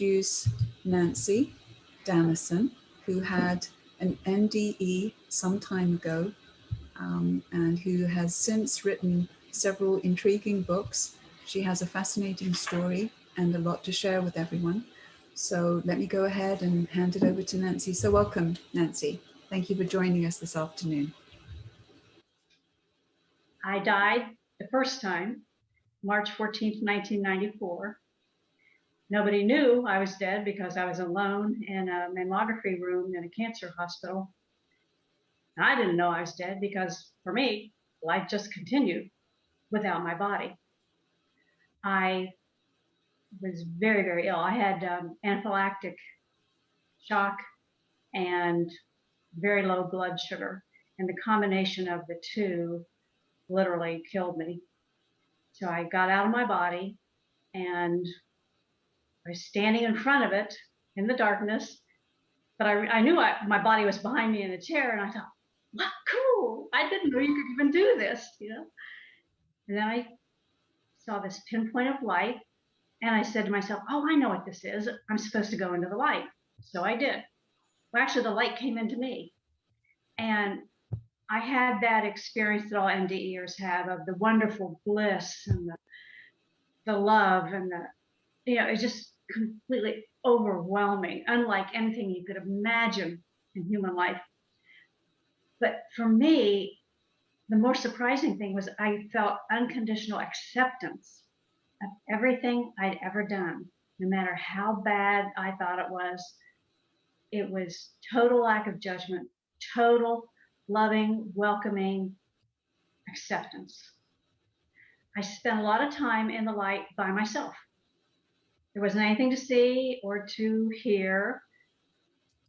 introduce Nanci Danison, who had an NDE some time ago and who has since written several intriguing books. She has a fascinating story and a lot to share with everyone. So let me go ahead and hand it over to Nanci. So welcome, Nanci. Thank you for joining us this afternoon. I died the first time, March 14th, 1994. Nobody knew I was dead because I was alone in a mammography room in a cancer hospital. I didn't know I was dead because for me, life just continued without my body. I was very, very ill. I had anaphylactic shock and very low blood sugar. And the combination of the two literally killed me. So I got out of my body and I was standing in front of it in the darkness, but I knew my body was behind me in a chair, and I thought, what, cool, I didn't know you could even do this, you know? And then I saw this pinpoint of light, and I said to myself, oh, I know what this is. I'm supposed to go into the light. So I did. Well, actually, the light came into me. And I had that experience that all NDEers have of the wonderful bliss and the love and it's just completely overwhelming, unlike anything you could imagine in human life. But for me, the more surprising thing was I felt unconditional acceptance of everything I'd ever done, no matter how bad I thought it was. It was total lack of judgment, total loving, welcoming acceptance. I spent a lot of time in the light by myself. There wasn't anything to see or to hear,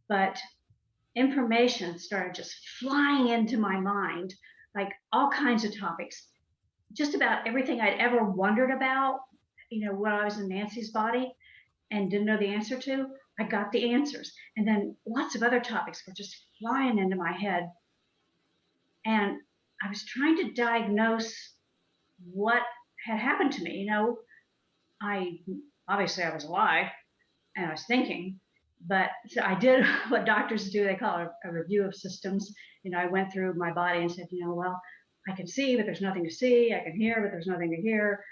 but information started just flying into my mind, like all kinds of topics, just about everything I'd ever wondered about, when I was in Nanci's body and didn't know the answer to, I got the answers. And then lots of other topics were just flying into my head. And I was trying to diagnose what had happened to me. Obviously I was alive and I was thinking, but so I did what doctors do. They call it a review of systems. I went through my body and said, well, I can see, but there's nothing to see. I can hear, but there's nothing to hear.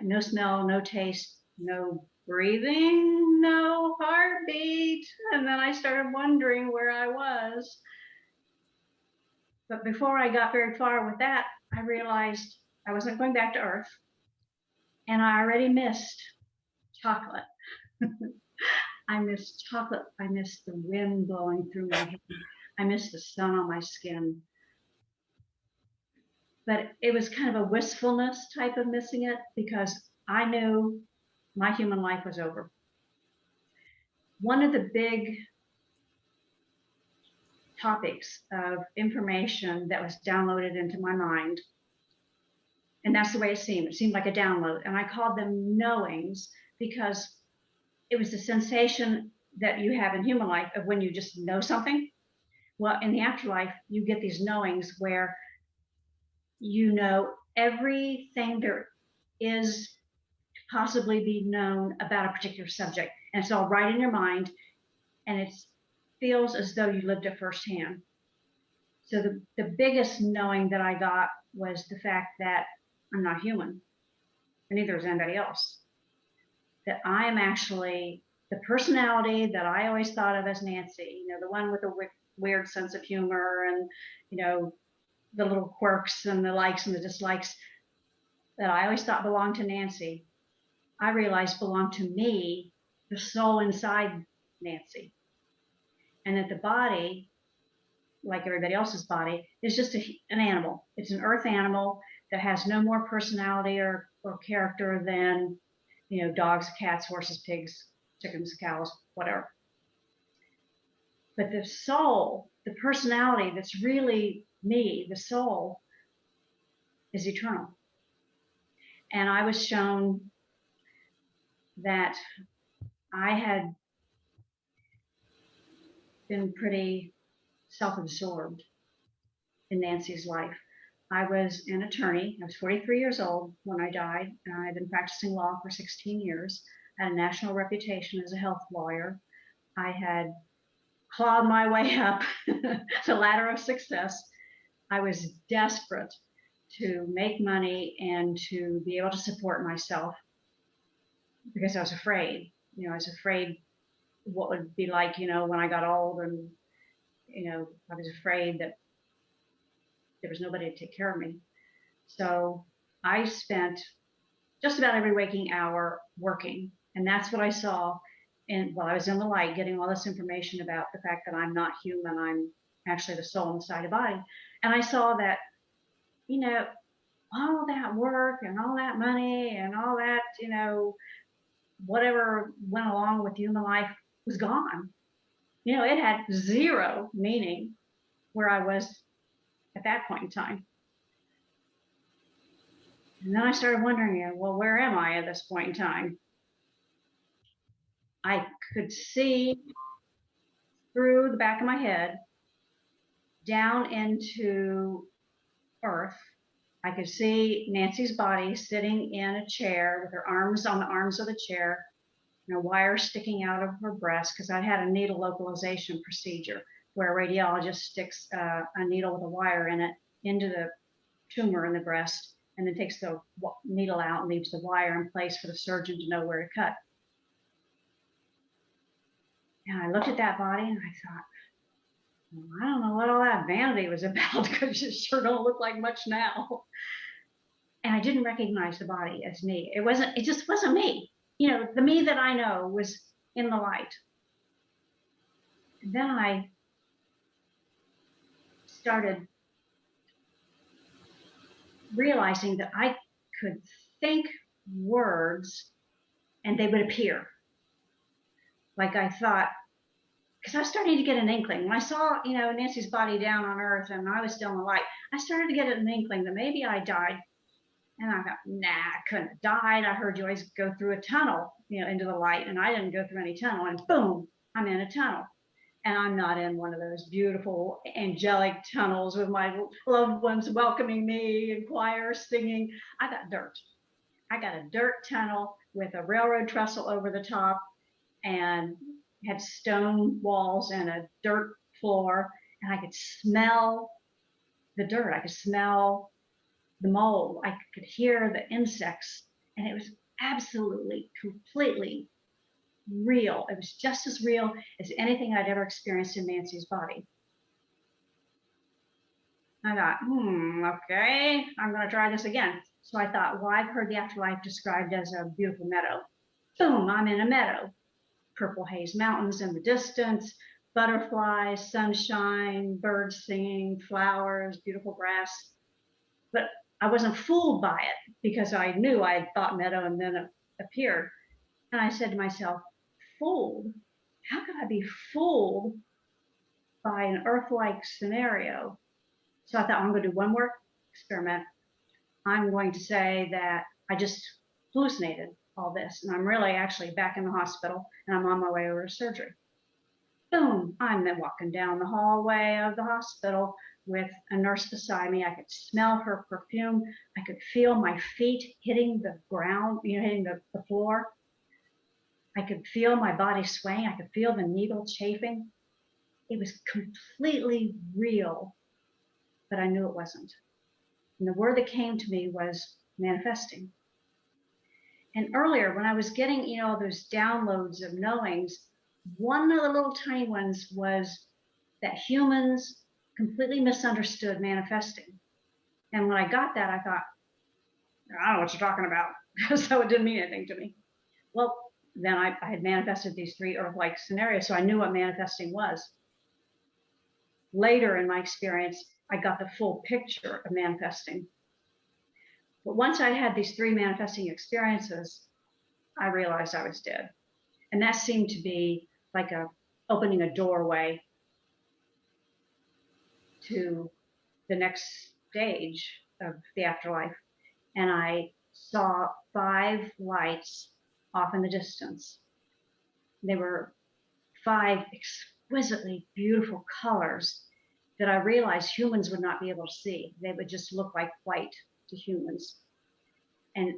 No smell, no taste, no breathing, no heartbeat. And then I started wondering where I was. But before I got very far with that, I realized I wasn't going back to Earth. And I already missed chocolate. I missed chocolate. I missed the wind blowing through my hair. I missed the sun on my skin. But it was kind of a wistfulness type of missing it because I knew my human life was over. One of the big topics of information that was downloaded into my mind, and that's the way it seemed like a download, and I called them knowings because it was the sensation that you have in human life of when you just know something. Well, in the afterlife, you get these knowings where you know everything there is to possibly be known about a particular subject. And it's all right in your mind, and it feels as though you lived it firsthand. So the biggest knowing that I got was the fact that I'm not human, and neither is anybody else. That I am actually the personality that I always thought of as Nanci, the one with a weird sense of humor and, the little quirks and the likes and the dislikes that I always thought belonged to Nanci. I realized belonged to me, the soul inside Nanci. And that the body, like everybody else's body, is just an animal. It's an earth animal that has no more personality or character than, dogs, cats, horses, pigs, chickens, cows, whatever. But the soul, the personality that's really me, the soul, is eternal. And I was shown that I had been pretty self-absorbed in Nanci's life. I was an attorney. I was 43 years old when I died, and I've been practicing law for 16 years. had a national reputation as a health lawyer. I had clawed my way up the ladder of success. I was desperate to make money and to be able to support myself because I was afraid. I was afraid what would be like, when I got old, and, I was afraid that there was nobody to take care of me. So I spent just about every waking hour working. And that's what I saw. And while I was in the light, getting all this information about the fact that I'm not human, I'm actually the soul inside a body. And I saw that, all that work and all that money and all that, whatever went along with human life was gone. It had zero meaning where I was at that point in time. And then I started wondering, well, where am I at this point in time? I could see through the back of my head down into earth. I could see Nanci's body sitting in a chair with her arms on the arms of the chair, and a wire sticking out of her breast, because I'd had a needle localization procedure where a radiologist sticks a needle with a wire in it into the tumor in the breast, and then takes the needle out and leaves the wire in place for the surgeon to know where to cut. And I looked at that body and I thought, well, I don't know what all that vanity was about, because it sure don't look like much now. And I didn't recognize the body as me. It just wasn't me. The me that I know was in the light. And then I started realizing that I could think words and they would appear. Like I thought, because I was starting to get an inkling. When I saw, Nanci's body down on earth and I was still in the light, I started to get an inkling that maybe I died. And I thought, nah, I couldn't have died. I heard you always go through a tunnel, into the light, and I didn't go through any tunnel. And boom, I'm in a tunnel. And I'm not in one of those beautiful angelic tunnels with my loved ones welcoming me and choir singing. I got dirt. I got a dirt tunnel with a railroad trestle over the top, and had stone walls and a dirt floor. And I could smell the dirt. I could smell the mold. I could hear the insects. And it was absolutely, completely real. It was just as real as anything I'd ever experienced in Nanci's body. I thought, okay, I'm going to try this again. So I thought, well, I've heard the afterlife described as a beautiful meadow. Boom, I'm in a meadow. Purple haze mountains in the distance, butterflies, sunshine, birds singing, flowers, beautiful grass. But I wasn't fooled by it, because I knew I had thought meadow and then it appeared. And I said to myself, fooled? How could I be fooled by an Earth-like scenario? So I thought, I'm going to do one more experiment. I'm going to say that I just hallucinated all this, and I'm really actually back in the hospital, and I'm on my way over to surgery. Boom, I'm then walking down the hallway of the hospital with a nurse beside me. I could smell her perfume. I could feel my feet hitting the ground, hitting the floor. I could feel my body swaying. I could feel the needle chafing. It was completely real, but I knew it wasn't. And the word that came to me was manifesting. And earlier, when I was getting, those downloads of knowings, one of the little tiny ones was that humans completely misunderstood manifesting. And when I got that, I thought, I don't know what you're talking about. So it didn't mean anything to me. Well, then I had manifested these 3 Earth-like scenarios, so I knew what manifesting was. Later in my experience, I got the full picture of manifesting. But once I had these 3 manifesting experiences, I realized I was dead. And that seemed to be like opening a doorway to the next stage of the afterlife. And I saw 5 lights off in the distance. They were 5 exquisitely beautiful colors that I realized humans would not be able to see. They would just look like white to humans. And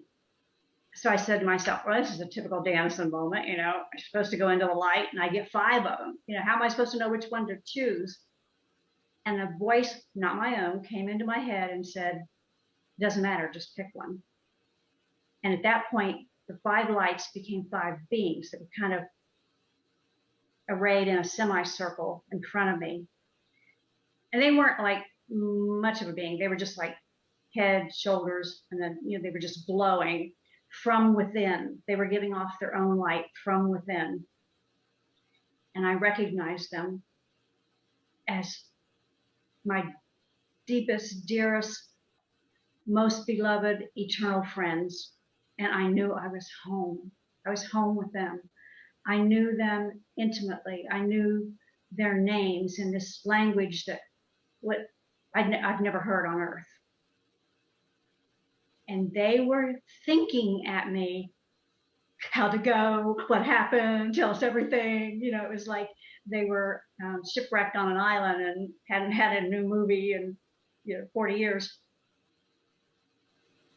So I said to myself, well, this is a typical Danison moment. I'm supposed to go into the light and I get 5 of them. How am I supposed to know which one to choose? And a voice, not my own, came into my head and said, it doesn't matter, just pick one. And at that point, the 5 lights became 5 beings that were kind of arrayed in a semicircle in front of me. And they weren't like much of a being. They were just like head, shoulders, and then, they were just glowing from within. They were giving off their own light from within. And I recognized them as my deepest, dearest, most beloved, eternal friends. And I knew I was home. I was home with them. I knew them intimately. I knew their names in this language that I've never heard on earth. And they were thinking at me how to go, what happened, tell us everything. It was like they were shipwrecked on an island and hadn't had a new movie in 40 years.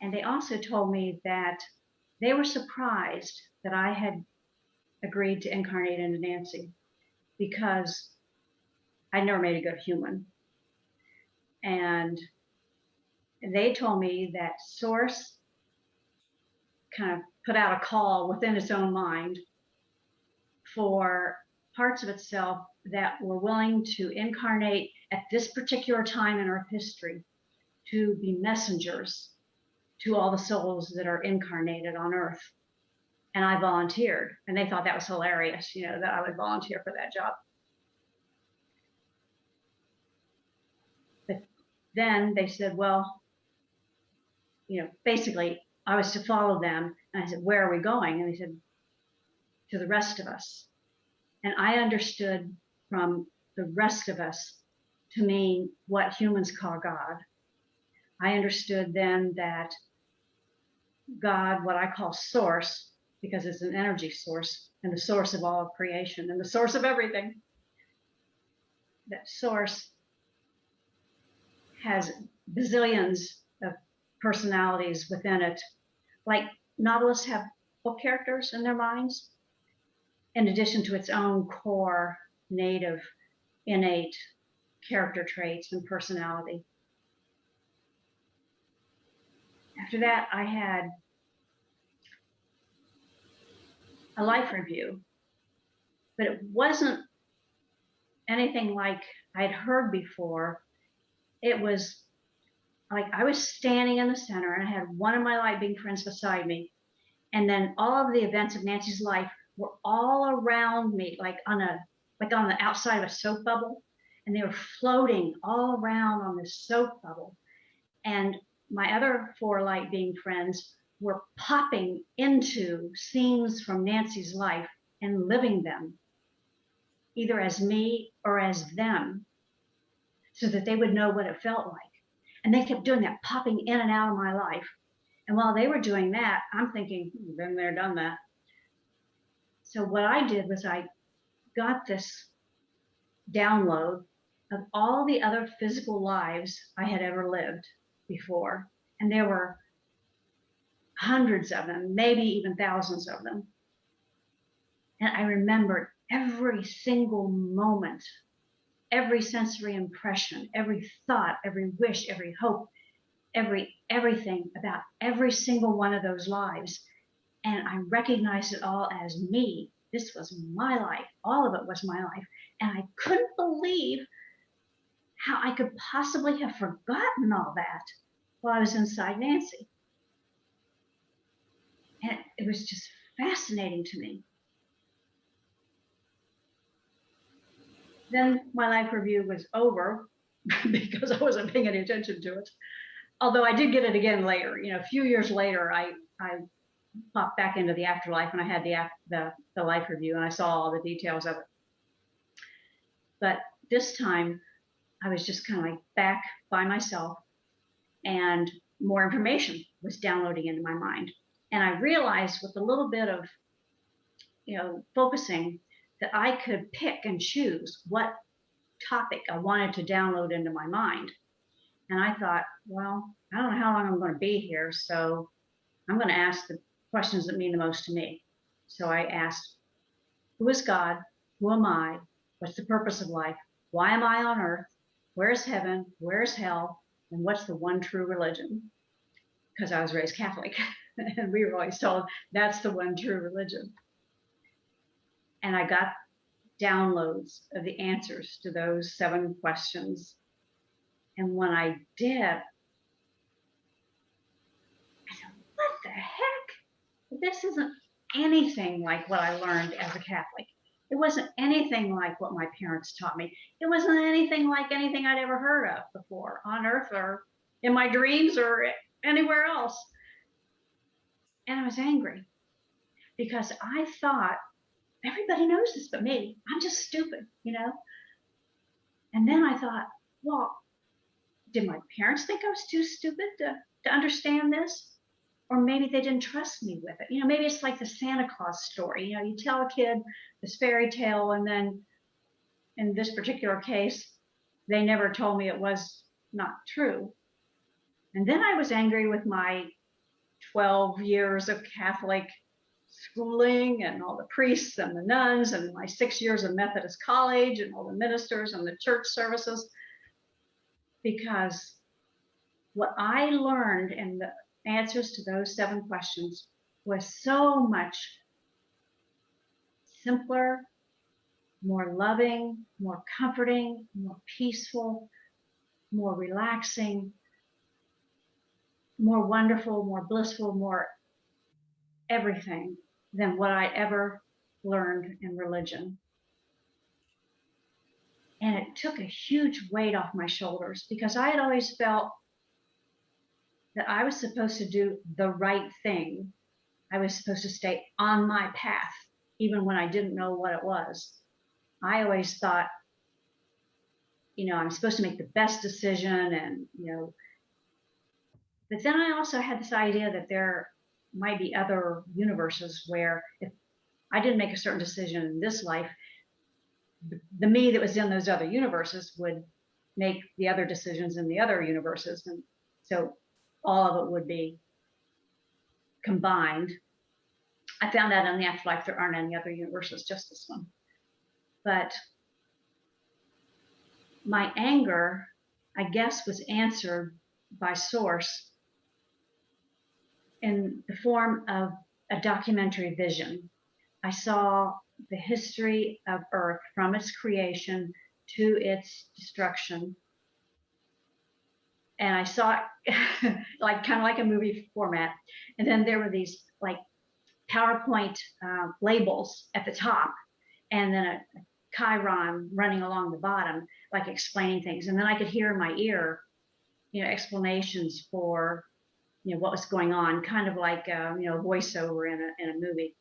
And they also told me that they were surprised that I had agreed to incarnate into Nanci because I never made a good human. And they told me that Source kind of put out a call within its own mind for parts of itself that were willing to incarnate at this particular time in Earth history to be messengers to all the souls that are incarnated on Earth. And I volunteered, and they thought that was hilarious, that I would volunteer for that job. But then they said, well, basically I was to follow them. And I said, where are we going? And they said, to the rest of us. And I understood from the rest of us to mean what humans call God. I understood then that God, what I call Source, because it's an energy source and the source of all of creation and the source of everything, that Source has bazillions of personalities within it. Like novelists have book characters in their minds, in addition to its own core, native, innate character traits and personality. After that, I had a life review, but it wasn't anything like I'd heard before. It was like I was standing in the center and I had one of my light being friends beside me. And then all of the events of Nanci's life were all around me, like on the outside of a soap bubble. And they were floating all around on this soap bubble. And my other 4 light being friends were popping into scenes from Nanci's life and living them, either as me or as them, so that they would know what it felt like. And they kept doing that, popping in and out of my life. And while they were doing that, I'm thinking, been there, done that. So what I did was I got this download of all the other physical lives I had ever lived before. And there were hundreds of them, maybe even thousands of them. And I remembered every single moment, every sensory impression, every thought, every wish, every hope, everything about every single one of those lives. And I recognized it all as me. This was my life. All of it was my life. And I couldn't believe how I could possibly have forgotten all that while I was inside Nanci. And it was just fascinating to me. Then my life review was over because I wasn't paying any attention to it. Although I did get it again later. A few years later, I popped back into the afterlife and I had the life review and I saw all the details of it. But this time I was just kind of like back by myself and more information was downloading into my mind. And I realized with a little bit of, focusing that I could pick and choose what topic I wanted to download into my mind. And I thought, well, I don't know how long I'm going to be here, so I'm going to ask the questions that mean the most to me. So I asked, who is God? Who am I? What's the purpose of life? Why am I on earth? Where's heaven? Where's hell? And what's the one true religion? Because I was raised Catholic and we were always told that's the one true religion. And I got downloads of the answers to those 7 questions. And when I did, I said, what the heck? This isn't anything like what I learned as a Catholic. It wasn't anything like what my parents taught me. It wasn't anything like anything I'd ever heard of before on earth or in my dreams or anywhere else. And I was angry because I thought, everybody knows this but me. I'm just stupid, you know? And then I thought, well, did my parents think I was too stupid to understand this? Or maybe they didn't trust me with it. You know, maybe it's like the Santa Claus story. You know, you tell a kid this fairy tale, and then in this particular case, they never told me it was not true. And then I was angry with my 12 years of Catholic schooling and all the priests and the nuns and my 6 years of Methodist college and all the ministers and the church services, because what I learned in the answers to those 7 questions was so much simpler, more loving, more comforting, more peaceful, more relaxing, more wonderful, more blissful, more everything than what I ever learned in religion. And it took a huge weight off my shoulders because I had always felt that I was supposed to do the right thing. I was supposed to stay on my path, even when I didn't know what it was. I always thought, you know, I'm supposed to make the best decision and, you know, but then I also had this idea that there might be other universes where if I didn't make a certain decision in this life, the me that was in those other universes would make the other decisions in the other universes. And so all of it would be combined. I found out in the afterlife there aren't any other universes, just this one. But my anger, I guess, was answered by Source in the form of a documentary vision. I saw the history of Earth from its creation to its destruction. And I saw it like kind of like a movie format. And then there were these like PowerPoint labels at the top, and then a chyron running along the bottom, like explaining things. And then I could hear in my ear, you know, explanations for, you know, what was going on, kind of like, you know, voiceover in a movie.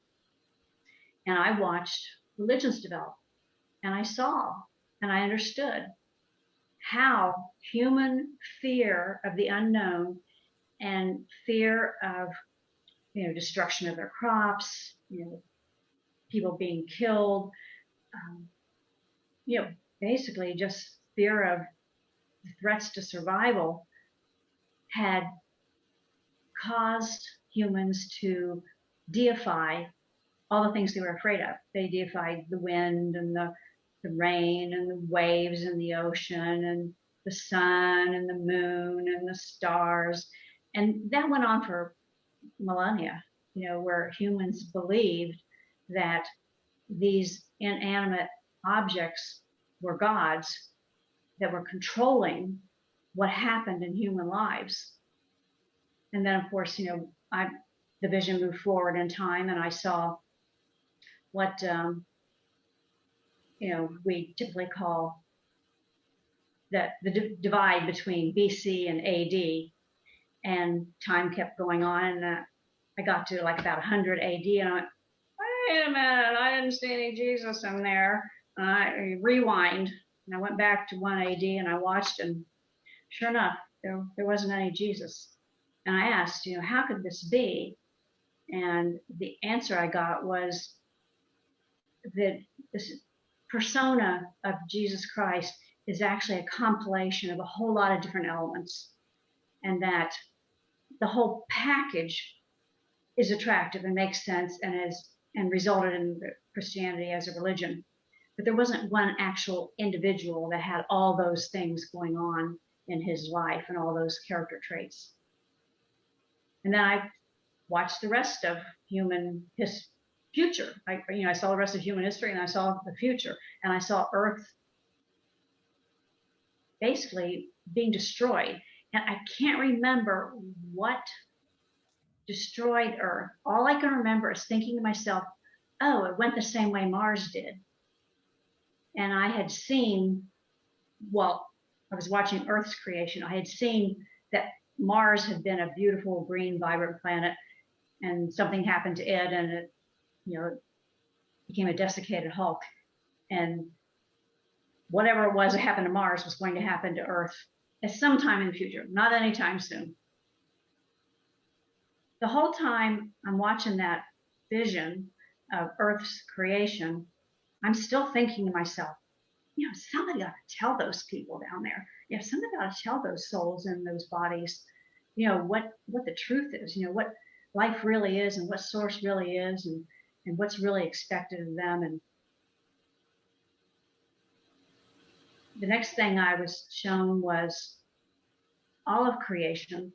And I watched religions develop, and I saw and I understood how human fear of the unknown and fear of, you know, destruction of their crops, you know, people being killed, you know, basically just fear of threats to survival had caused humans to deify all the things they were afraid of. They deified the wind and the rain and the waves and the ocean and the sun and the moon and the stars. And that went on for millennia, you know, where humans believed that these inanimate objects were gods that were controlling what happened in human lives. And then, of course, you know, the vision moved forward in time, and I saw what you know, we typically call the divide between BC and AD, and time kept going on, and I got to like about 100 AD, and I went, wait a minute, I didn't see any Jesus in there. And I rewind, and I went back to 1 AD, and I watched, and sure enough, there wasn't any Jesus. And I asked, you know, how could this be? And the answer I got was that this persona of Jesus Christ is actually a compilation of a whole lot of different elements, and that the whole package is attractive and makes sense and resulted in Christianity as a religion. But there wasn't one actual individual that had all those things going on in his life and all those character traits. And then I watched the rest of his future. I saw the rest of human history, and I saw the future, and I saw Earth basically being destroyed. And I can't remember what destroyed Earth. All I can remember is thinking to myself, oh, it went the same way Mars did. And I had seen, well, I was watching Earth's creation. I had seen that Mars had been a beautiful, green, vibrant planet, and something happened to it, and it, became a desiccated hulk. And whatever it was that happened to Mars was going to happen to Earth at some time in the future, not anytime soon. The whole time I'm watching that vision of Earth's creation, I'm still thinking to myself, somebody ought to tell those people down there. Somebody ought to tell those souls in those bodies, what the truth is, what life really is, and what source really is, and what's really expected of them. And the next thing I was shown was all of creation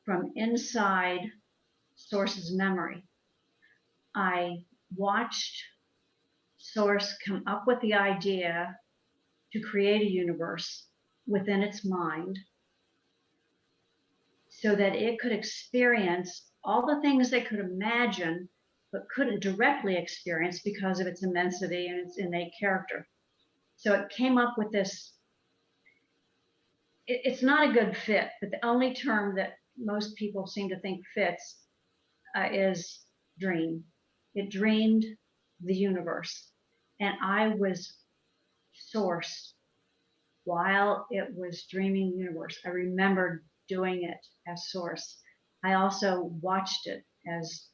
from inside Source's memory. I watched Source come up with the idea to create a universe within its mind so that it could experience all the things they could imagine but couldn't directly experience because of its immensity and its innate character. So it came up with this. It's not a good fit, but the only term that most people seem to think fits is dream. It dreamed the universe, and I was Source while it was dreaming the universe. I remembered doing it as Source. I also watched it as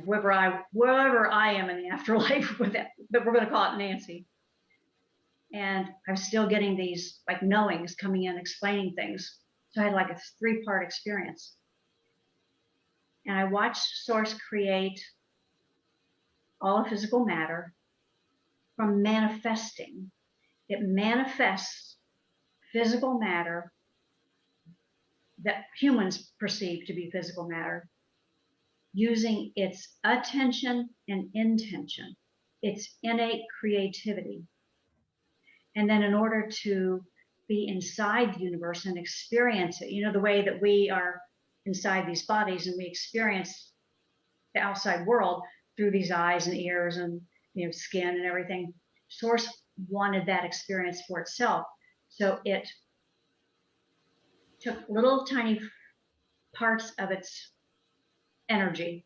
wherever I am in the afterlife with that, but we're going to call it Nanci. And I was still getting these like knowings coming in, explaining things. So I had like a 3-part experience. And I watched Source create all of physical matter from manifesting. It manifests physical matter that humans perceive to be physical matter using its attention and intention, its innate creativity. And then in order to be inside the universe and experience it, the way that we are inside these bodies and we experience the outside world through these eyes and ears and skin and everything, Source wanted that experience for itself. So it took little tiny parts of its energy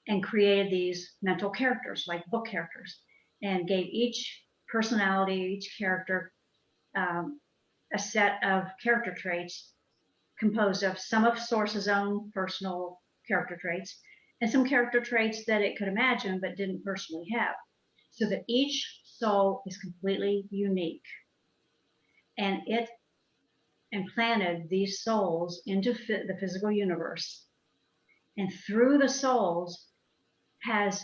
and created these mental characters, like book characters, and gave each personality, each character, a set of character traits composed of some of Source's own personal character traits and some character traits that it could imagine but didn't personally have, so that each soul is completely unique. And it implanted these souls into the physical universe, and through the souls has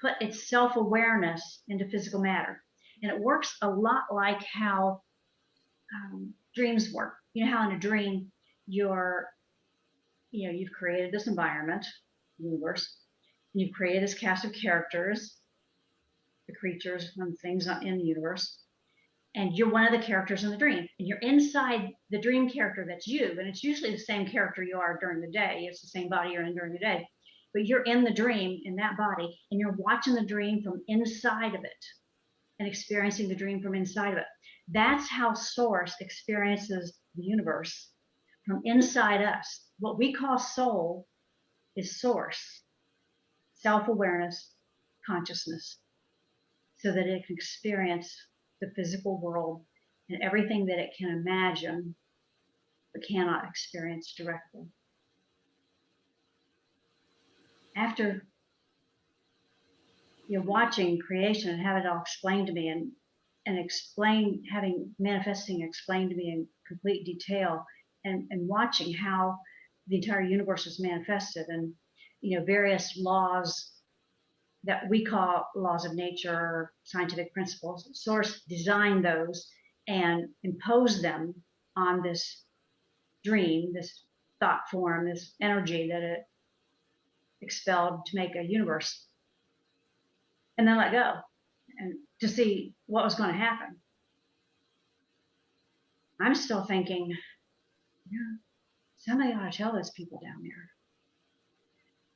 put its self-awareness into physical matter. And it works a lot like how dreams work. How in a dream you've created this environment, universe, and you've created this cast of characters, the creatures and things in the universe, and you're one of the characters in the dream, and you're inside the dream character that's you, and it's usually the same character you are during the day. It's the same body you're in during the day, but you're in the dream in that body, and you're watching the dream from inside of it and experiencing the dream from inside of it. That's how Source experiences the universe, from inside us. What we call soul is Source, self-awareness, consciousness, so that it can experience the physical world and everything that it can imagine but cannot experience directly. After watching creation and have it all explained to me and having manifesting explained to me in complete detail, and watching how the entire universe was manifested, and various laws that we call laws of nature or scientific principles. Source designed those and imposed them on this dream, this thought form, this energy that it expelled to make a universe, and then let go and to see what was going to happen. I'm still thinking, yeah, somebody ought to tell those people down there.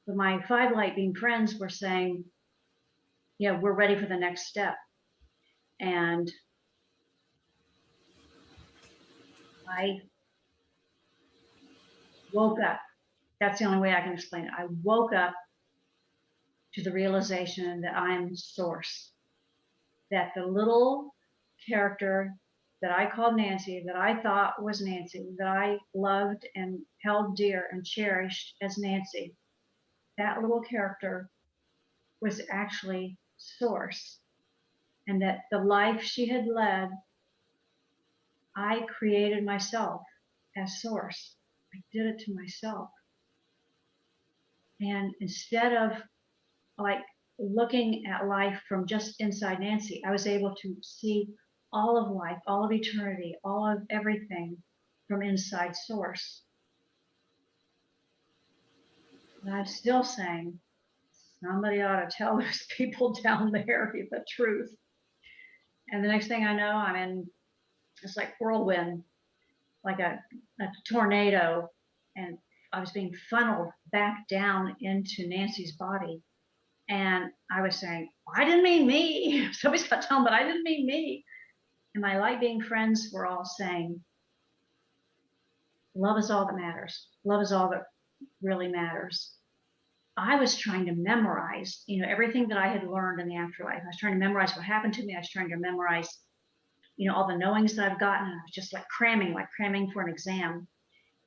But my 5 light being friends were saying, yeah, we're ready for the next step. And I woke up. That's the only way I can explain it. I woke up to the realization that I am source, that the little character that I called Nanci, that I thought was Nanci, that I loved and held dear and cherished as Nanci, that little character was actually source. And that the life she had led, I created myself as source. I did it to myself. And instead of like looking at life from just inside Nanci, I was able to see all of life, all of eternity, all of everything from inside source. And I'm still saying, somebody ought to tell those people down there the truth. And the next thing I know, I'm in, it's like whirlwind, like a tornado, and I was being funneled back down into Nanci's body. And I was saying, I didn't mean me. Somebody's got to tell them, but I didn't mean me. And my light being friends were all saying, love is all that matters. Love is all that really matters. I was trying to memorize, everything that I had learned in the afterlife. I was trying to memorize what happened to me. I was trying to memorize, all the knowings that I've gotten. And I was just like cramming for an exam.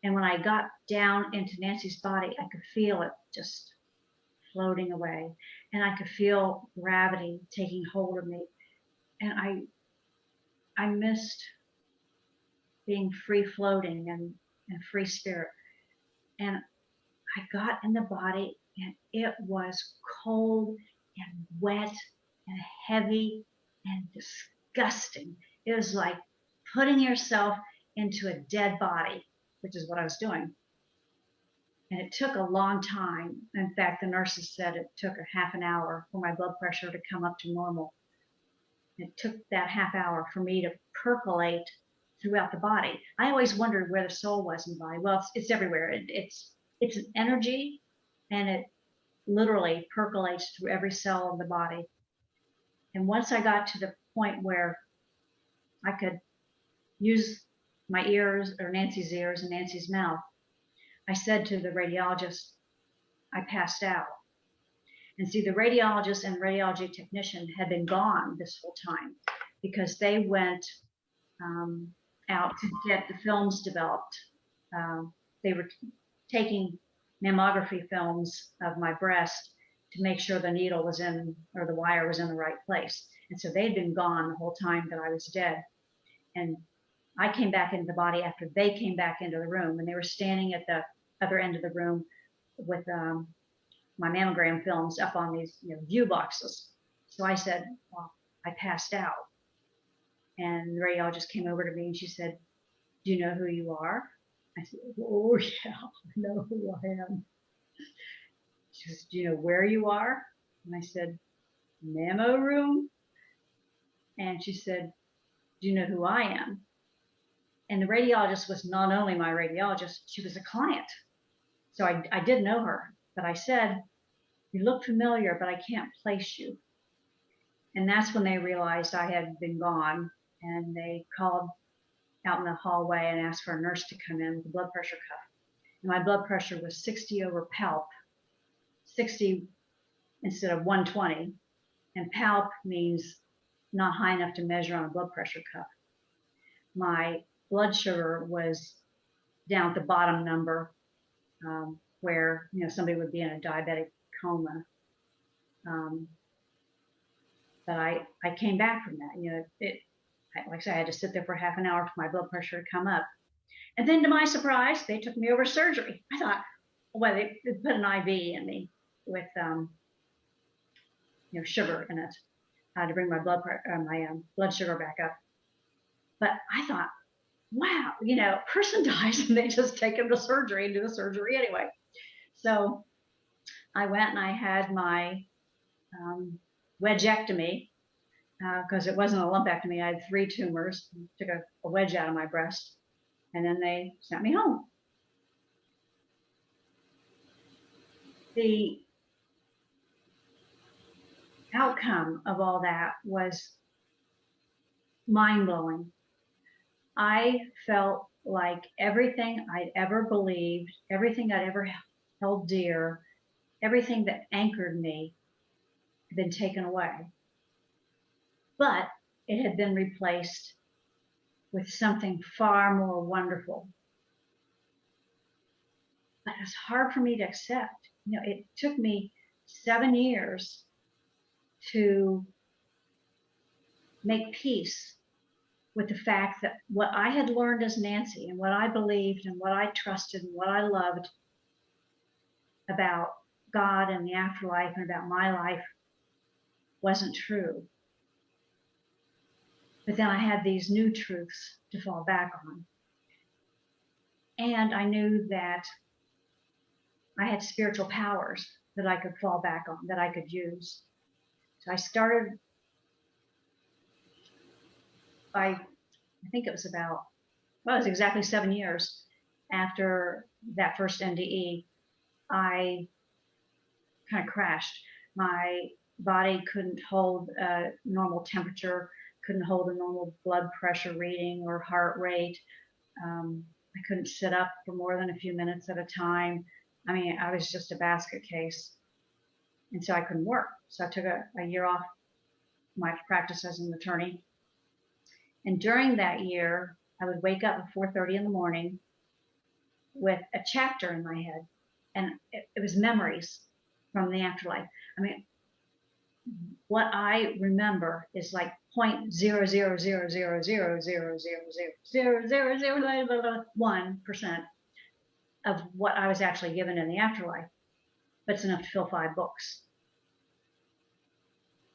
And when I got down into Nanci's body, I could feel it just floating away. And I could feel gravity taking hold of me. And I missed being free floating and free spirit. And I got in the body and it was cold and wet and heavy and disgusting. It was like putting yourself into a dead body, which is what I was doing. And it took a long time. In fact, the nurses said it took a half an hour for my blood pressure to come up to normal. It took that half hour for me to percolate throughout the body. I always wondered where the soul was in the body. Well, it's everywhere. It's an energy, and it literally percolates through every cell of the body. And once I got to the point where I could use my ears, or Nanci's ears and Nanci's mouth, I said to the radiologist, I passed out. And see, the radiologist and radiology technician had been gone this whole time because they went out to get the films developed. They were taking mammography films of my breast to make sure the needle was in, or the wire was in the right place. And so they'd been gone the whole time that I was dead. And I came back into the body after they came back into the room, and they were standing at the other end of the room with my mammogram films up on these view boxes. So I said, well, I passed out. And the radiologist came over to me and she said, do you know who you are? I said, oh yeah, I know who I am. She says, do you know where you are? And I said, mammo room. And she said, do you know who I am? And the radiologist was not only my radiologist, she was a client. So I did know her, but I said, you look familiar, but I can't place you. And that's when they realized I had been gone, and they called out in the hallway and asked for a nurse to come in with a blood pressure cuff. And my blood pressure was 60 over PALP, 60 instead of 120. And PALP means not high enough to measure on a blood pressure cuff. My blood sugar was down at the bottom number, where somebody would be in a diabetic coma. But I came back from that. Like I said, I had to sit there for half an hour for my blood pressure to come up. And then to my surprise, they took me over to surgery. I thought, well, they put an IV in me with, sugar in it to bring my blood sugar back up. But I thought, wow, a person dies and they just take him to surgery and do the surgery anyway. So I went and I had my wedgectomy because it wasn't a lumpectomy. I had 3 tumors, took a wedge out of my breast, and then they sent me home. The outcome of all that was mind-blowing. I felt like everything I'd ever believed, everything I'd ever held dear, everything that anchored me had been taken away. But it had been replaced with something far more wonderful. But it was hard for me to accept. It took me 7 years to make peace with the fact that what I had learned as Nanci and what I believed and what I trusted and what I loved about God and the afterlife and about my life wasn't true. But then I had these new truths to fall back on. And I knew that I had spiritual powers that I could fall back on, that I could use. So I started I think it was it was exactly 7 years after that first NDE, I kind of crashed. My body couldn't hold a normal temperature, couldn't hold a normal blood pressure reading or heart rate. I couldn't sit up for more than a few minutes at a time. I mean, I was just a basket case. And so I couldn't work. So I took a year off my practice as an attorney. And during that year, I would wake up at 4:30 in the morning with a chapter in my head. And it was memories from the afterlife. I mean, what I remember is like 0.000000000000001% of what I was actually given in the afterlife. But it's enough to fill 5 books.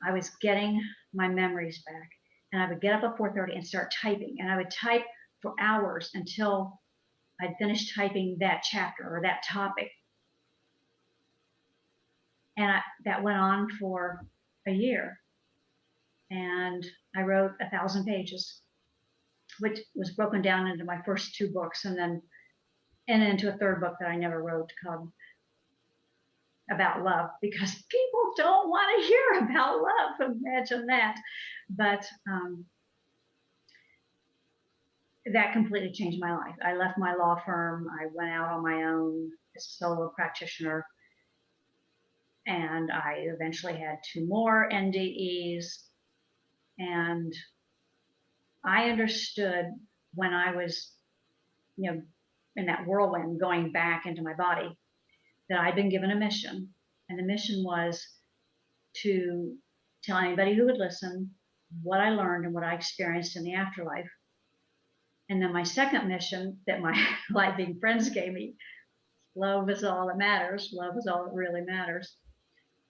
I was getting my memories back. And I would get up at 4:30 and start typing. And I would type for hours until I'd finished typing that chapter or that topic. And that went on for a year. And I wrote 1,000 pages, which was broken down into my first 2 books and into a 3rd book that I never wrote called About Love, because people don't want to hear about love. Imagine that. But that completely changed my life. I left my law firm. I went out on my own as a solo practitioner. And I eventually had 2 more NDEs. And I understood when I was, in that whirlwind going back into my body, that I'd been given a mission. And the mission was to tell anybody who would listen what I learned and what I experienced in the afterlife. And then my second mission that my life-being friends gave me, love is all that matters. Love is all that really matters.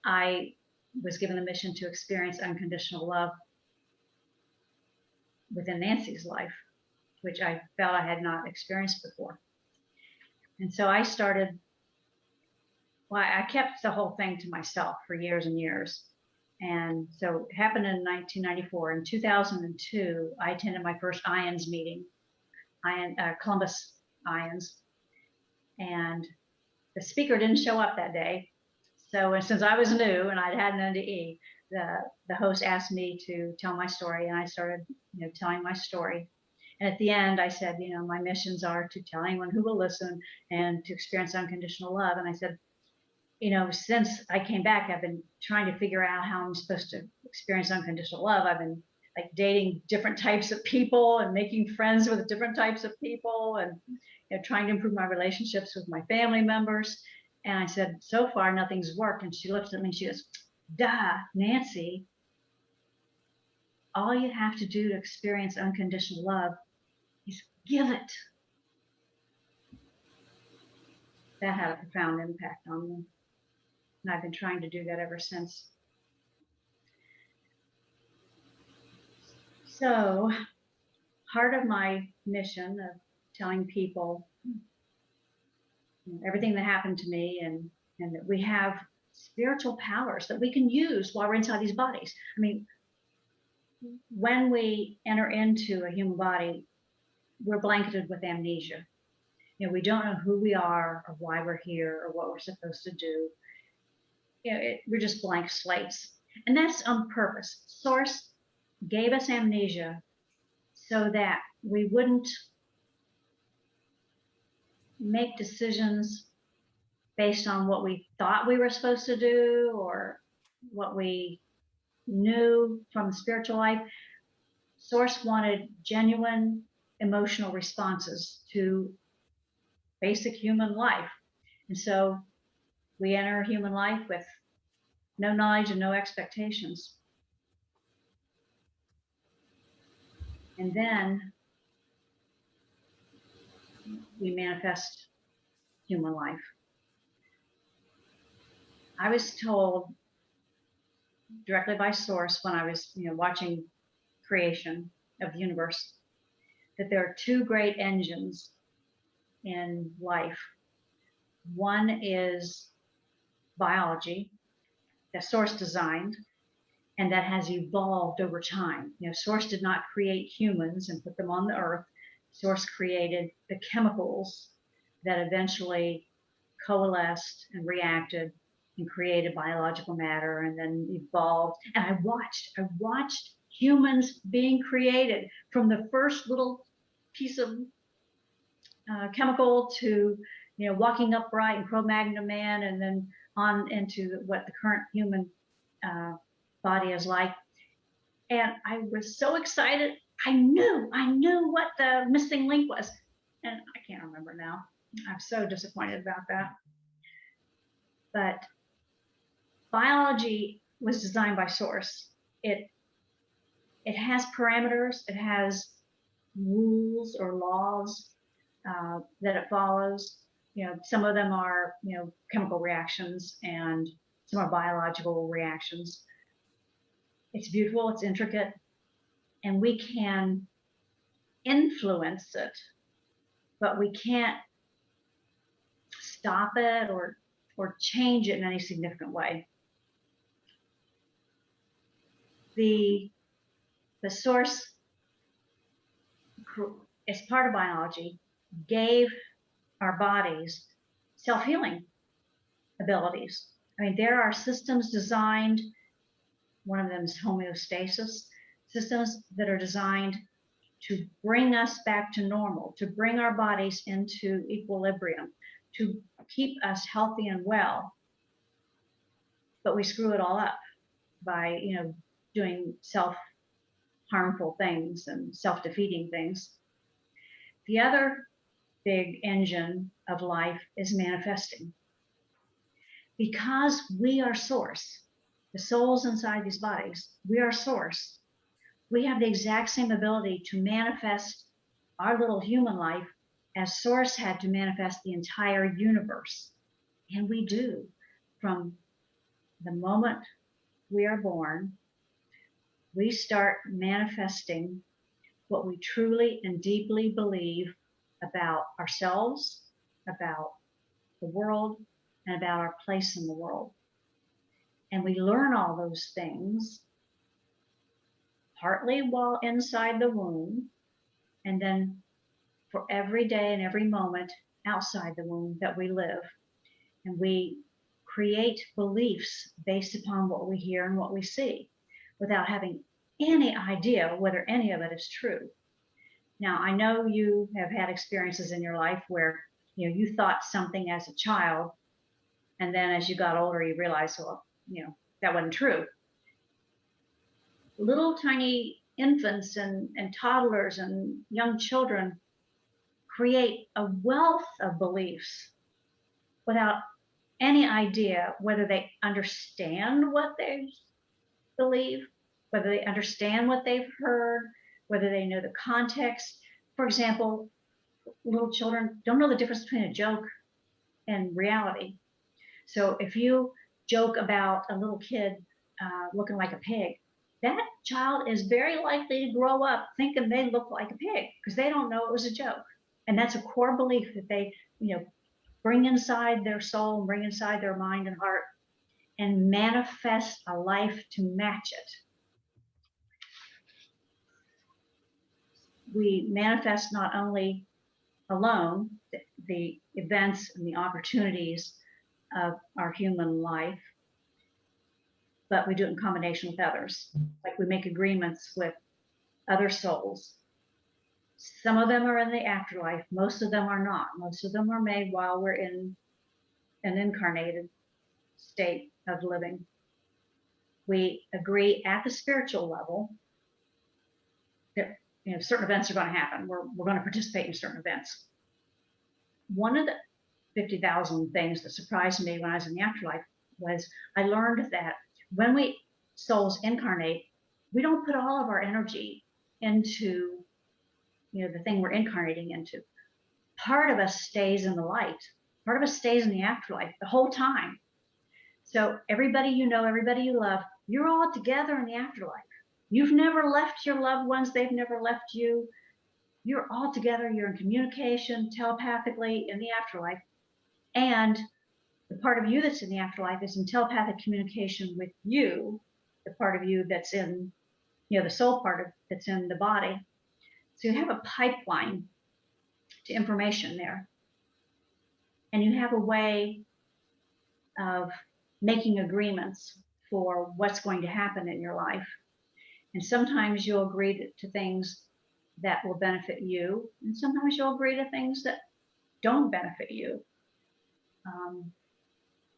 I was given the mission to experience unconditional love within Nanci's life, which I felt I had not experienced before. And so I started, I kept the whole thing to myself for years and years. And so it happened in 1994. In 2002, I attended my first IANDS meeting, Columbus IANDS. And the speaker didn't show up that day. So since I was new and I'd had an NDE, the host asked me to tell my story, and I started, telling my story. And at the end, I said, my missions are to tell anyone who will listen and to experience unconditional love. And I said, since I came back, I've been trying to figure out how I'm supposed to experience unconditional love. I've been like dating different types of people and making friends with different types of people and trying to improve my relationships with my family members. And I said, so far, nothing's worked. And she looked at me and she goes, duh, Nanci, all you have to do to experience unconditional love is give it. that had a profound impact on me. And I've been trying to do that ever since. So part of my mission of telling people everything that happened to me, and that we have spiritual powers that we can use while we're inside these bodies. I mean, when we enter into a human body, we're blanketed with amnesia. We don't know who we are or why we're here or what we're supposed to do. We're just blank slates. And that's on purpose. Source gave us amnesia so that we wouldn't make decisions based on what we thought we were supposed to do or what we knew from the spiritual life. Source wanted genuine emotional responses to basic human life. And so we enter human life with no knowledge and no expectations. And then we manifest human life. I was told directly by Source when I was, watching creation of the universe, that there are two great engines in life. One is biology that Source designed and that has evolved over time. Source did not create humans and put them on the earth. Source created the chemicals that eventually coalesced and reacted and created biological matter and then evolved. And I watched humans being created from the first little piece of chemical to, walking upright and Cro-Magnon man, and then on into what the current human body is like. And I was so excited. I knew what the missing link was. And I can't remember now. I'm so disappointed about that. But biology was designed by Source. It has parameters. It has rules or laws that it follows. Some of them are, chemical reactions, and some are biological reactions. It's beautiful, it's intricate, and we can influence it, but we can't stop it or change it in any significant way. The Source, as part of biology, gave our bodies self-healing abilities. I mean, there are systems designed, one of them is homeostasis, systems that are designed to bring us back to normal, to bring our bodies into equilibrium, to keep us healthy and well. But we screw it all up by, doing self-harmful things and self-defeating things. The other big engine of life is manifesting. Because we are Source, the souls inside these bodies, we are Source. We have the exact same ability to manifest our little human life as Source had to manifest the entire universe. And we do. From the moment we are born, we start manifesting what we truly and deeply believe about ourselves, about the world, and about our place in the world. And we learn all those things partly while inside the womb, and then for every day and every moment outside the womb that we live. And we create beliefs based upon what we hear and what we see without having any idea whether any of it is true. Now, I know you have had experiences in your life where, you thought something as a child, and then as you got older, you realized, well, that wasn't true. Little tiny infants and toddlers and young children create a wealth of beliefs without any idea whether they understand what they believe, whether they understand what they've heard, whether they know the context. For example, little children don't know the difference between a joke in reality. So if you joke about a little kid looking like a pig, that child is very likely to grow up thinking they look like a pig because they don't know it was a joke. And that's a core belief that they, bring inside their soul, bring inside their mind and heart, and manifest a life to match it. We manifest not only alone the events and the opportunities of our human life, but we do it in combination with others. Like we make agreements with other souls. Some of them are in the afterlife. Most of them are not. Most of them are made while we're in an incarnated state of living. We agree at the spiritual level that certain events are going to happen. We're going to participate in certain events. One of the 50,000 things that surprised me when I was in the afterlife was I learned that when we souls incarnate, we don't put all of our energy into the thing we're incarnating into. Part of us stays in the light. Part of us stays in the afterlife the whole time. So everybody you know, everybody you love, you're all together in the afterlife. You've never left your loved ones. They've never left you. You're all together. You're in communication telepathically in the afterlife. And the part of you that's in the afterlife is in telepathic communication with you, the part of you that's in, the soul part that's in the body. So you have a pipeline to information there. And you have a way of making agreements for what's going to happen in your life. And sometimes you'll agree to things that will benefit you, and sometimes you'll agree to things that don't benefit you.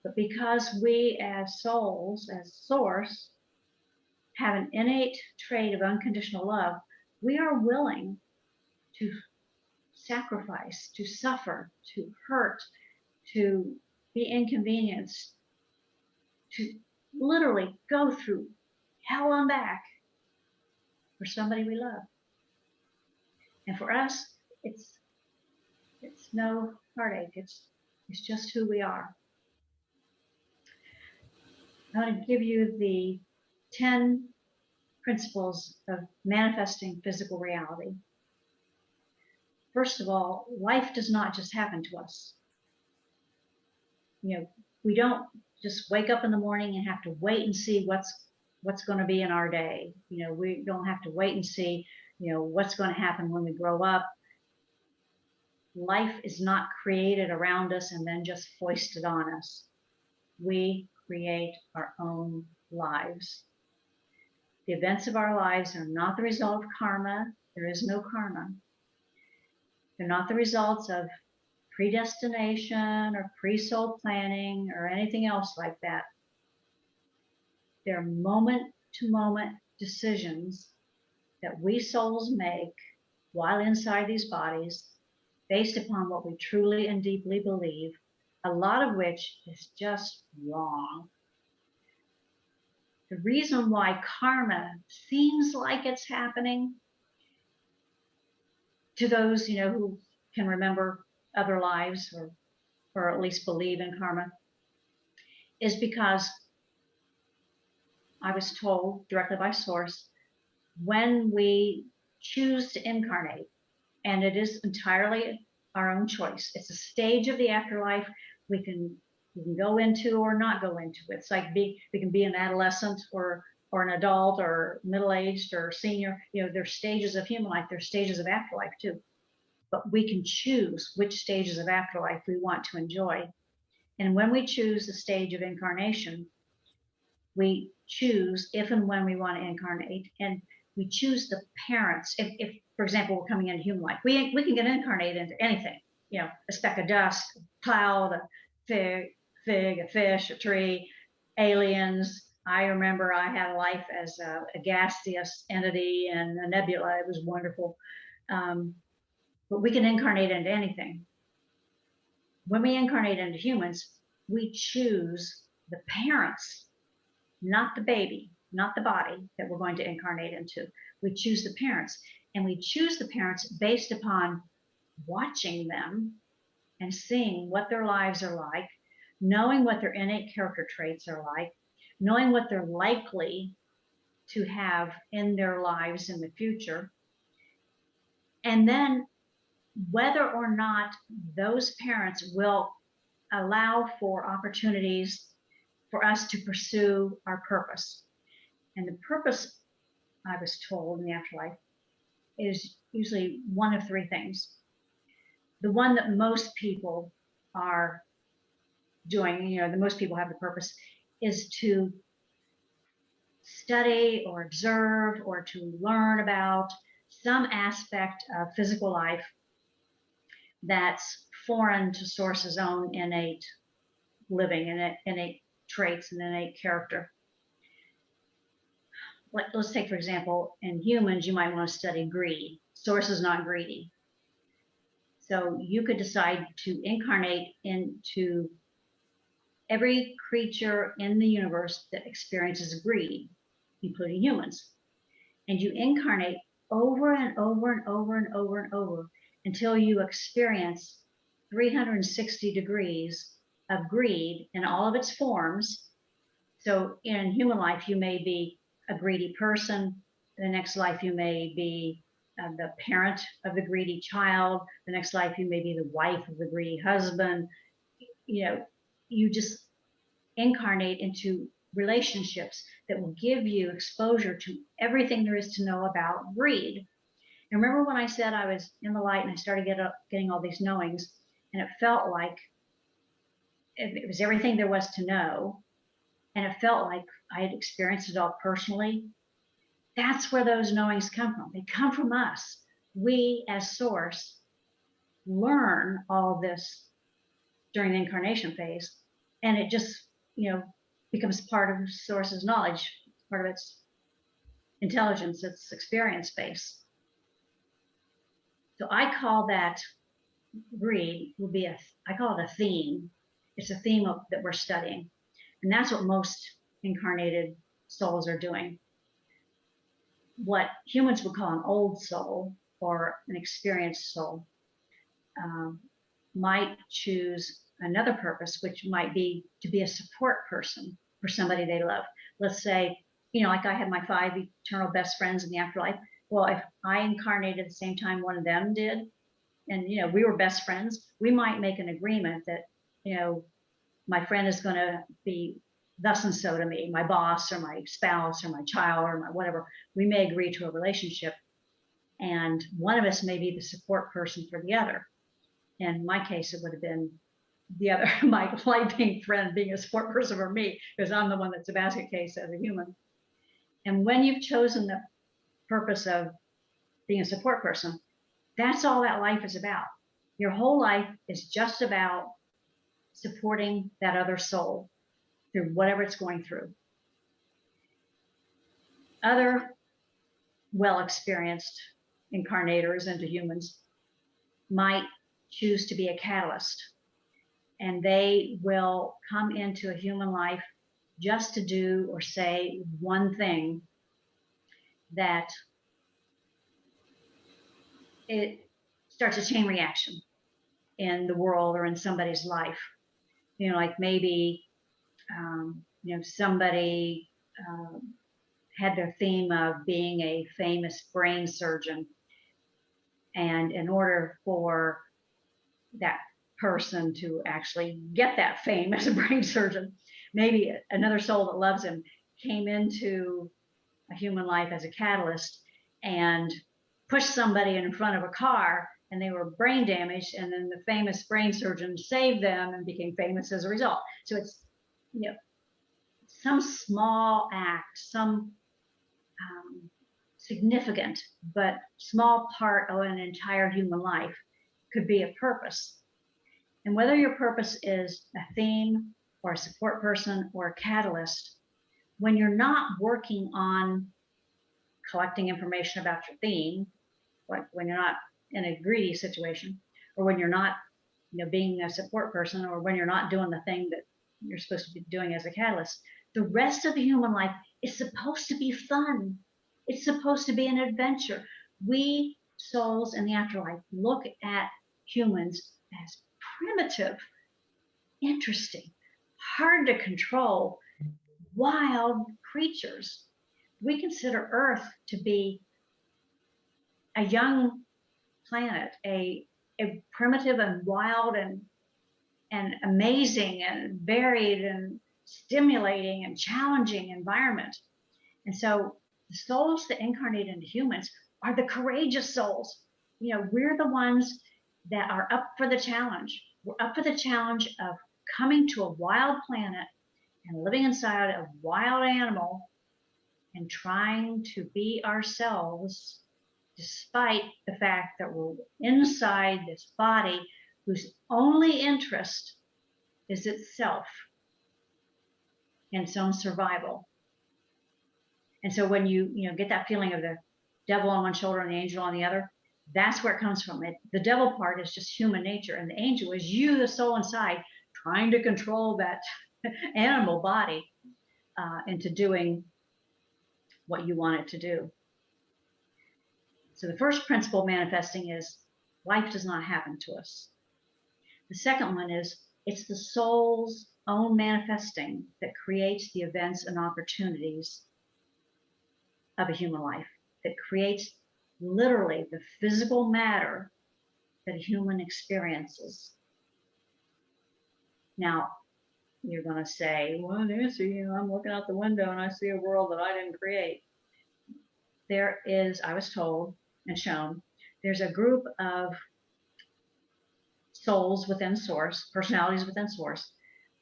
But because we as souls, as source, have an innate trait of unconditional love, we are willing to sacrifice, to suffer, to hurt, to be inconvenienced, to literally go through hell and back for somebody we love. And for us, it's no heartache. It's just who we are. I want to give you the 10 principles of manifesting physical reality. First of all, life does not just happen to us. We don't just wake up in the morning and have to wait and see what's going to be in our day. We don't have to wait and see, what's going to happen when we grow up. Life is not created around us and then just foisted on us. We create our own lives. The events of our lives are not the result of karma. There is no karma. They're not the results of predestination or pre-soul planning or anything else like that. They're moment-to-moment decisions that we souls make while inside these bodies based upon what we truly and deeply believe, a lot of which is just wrong. The reason why karma seems like it's happening to those, who can remember other lives or at least believe in karma is because I was told directly by source, when we choose to incarnate, and it is entirely our own choice. It's a stage of the afterlife we can go into or not go into. It's like we can be an adolescent or an adult or middle-aged or senior. There's stages of human life. There's stages of afterlife too. But we can choose which stages of afterlife we want to enjoy. And when we choose the stage of incarnation, we choose if and when we want to incarnate, and we choose the parents. If for example, we're coming into human life, we can get incarnated into anything, a speck of dust, a cloud, a fig, a fish, a tree, aliens. I remember I had a life as a gaseous entity and a nebula. It was wonderful. But we can incarnate into anything. When we incarnate into humans, we choose the parents, not the baby, not the body that we're going to incarnate into. We choose the parents, and we choose the parents based upon watching them and seeing what their lives are like, knowing what their innate character traits are like, knowing what they're likely to have in their lives in the future, and then whether or not those parents will allow for opportunities for us to pursue our purpose. And the purpose, I was told in the afterlife, is usually one of three things. The one that most people are doing, the most people have the purpose, is to study or observe or to learn about some aspect of physical life that's foreign to Source's own innate living and innate traits and innate character. Let's take, for example, in humans, you might want to study greed. Source is not greedy. So you could decide to incarnate into every creature in the universe that experiences greed, including humans. And you incarnate over and over and over and over and over until you experience 360 degrees of greed in all of its forms. So in human life, you may be a greedy person. The next life, you may be the parent of the greedy child. The next life, you may be the wife of the greedy husband. You just incarnate into relationships that will give you exposure to everything there is to know about greed. And remember when I said I was in the light and I started getting all these knowings, and it felt like it was everything there was to know, and it felt like I had experienced it all personally. That's where those knowings come from. They come from us. We, as Source, learn all of this during the incarnation phase, and it just, becomes part of Source's knowledge, part of its intelligence, its experience base. So I call that greed I call it a theme. It's a theme that we're studying. And that's what most incarnated souls are doing. What humans would call an old soul or an experienced soul might choose another purpose, which might be to be a support person for somebody they love. Let's say, like I had my 5 eternal best friends in the afterlife. Well, if I incarnated at the same time one of them did, and we were best friends, we might make an agreement that my friend is going to be thus and so to me, my boss or my spouse or my child or my whatever. We may agree to a relationship, and one of us may be the support person for the other. In my case, it would have been the other, my light-being friend being a support person for me, because I'm the one that's a basket case as a human. And when you've chosen the purpose of being a support person, that's all that life is about. Your whole life is just about supporting that other soul through whatever it's going through. Other well-experienced incarnators into humans might choose to be a catalyst, and they will come into a human life just to do or say one thing that it starts a chain reaction in the world or in somebody's life. Like maybe, somebody had their theme of being a famous brain surgeon. And in order for that person to actually get that fame as a brain surgeon, maybe another soul that loves him came into a human life as a catalyst and pushed somebody in front of a car, and they were brain damaged, and then the famous brain surgeon saved them and became famous as a result. So it's, some small act, some significant but small part of an entire human life could be a purpose. And whether your purpose is a theme or a support person or a catalyst, when you're not working on collecting information about your theme, like when you're not in a greedy situation, or when you're not being a support person, or when you're not doing the thing that you're supposed to be doing as a catalyst, the rest of the human life is supposed to be fun. It's supposed to be an adventure. We souls in the afterlife look at humans as primitive, interesting, hard to control, wild creatures. We consider Earth to be a young planet, a primitive and wild and amazing and varied and stimulating and challenging environment. And so the souls that incarnate into humans are the courageous souls. You know, we're the ones that are up for the challenge. We're up for the challenge of coming to a wild planet and living inside a wild animal and trying to be ourselves despite the fact that we're inside this body whose only interest is itself and its own survival. And so when you get that feeling of the devil on one shoulder and the angel on the other, that's where it comes from. The devil part is just human nature, and the angel is you, the soul inside, trying to control that animal body into doing what you want it to do. So the first principle manifesting is life does not happen to us. The second one is it's the soul's own manifesting that creates the events and opportunities of a human life, that creates literally the physical matter that a human experiences. Now, you're going to say, well, Nanci, I'm looking out the window and I see a world that I didn't create. There is, I was told and shown, there's a group of souls within Source, personalities within Source,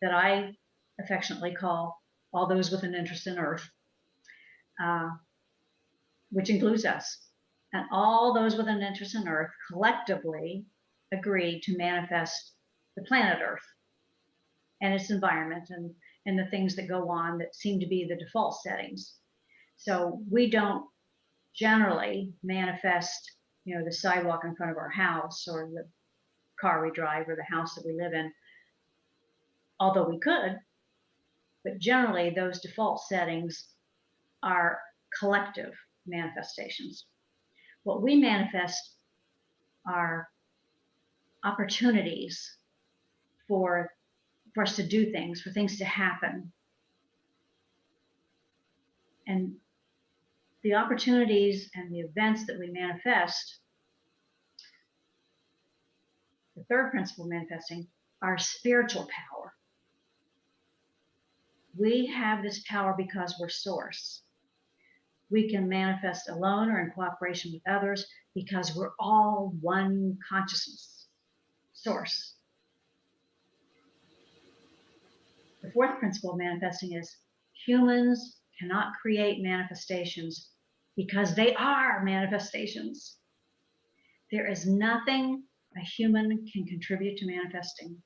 that I affectionately call all those with an interest in Earth, which includes us. And all those with an interest in Earth collectively agreed to manifest the planet Earth and its environment and the things that go on that seem to be the default settings. So we don't generally manifest, the sidewalk in front of our house or the car we drive or the house that we live in, although we could, but generally those default settings are collective manifestations. What we manifest are opportunities for us to do things, for things to happen. And the opportunities and the events that we manifest, the third principle of manifesting, are spiritual power. We have this power because we're Source. We can manifest alone or in cooperation with others because we're all one consciousness, Source. The fourth principle of manifesting is humans cannot create manifestations because they are manifestations. There is nothing a human can contribute to manifesting.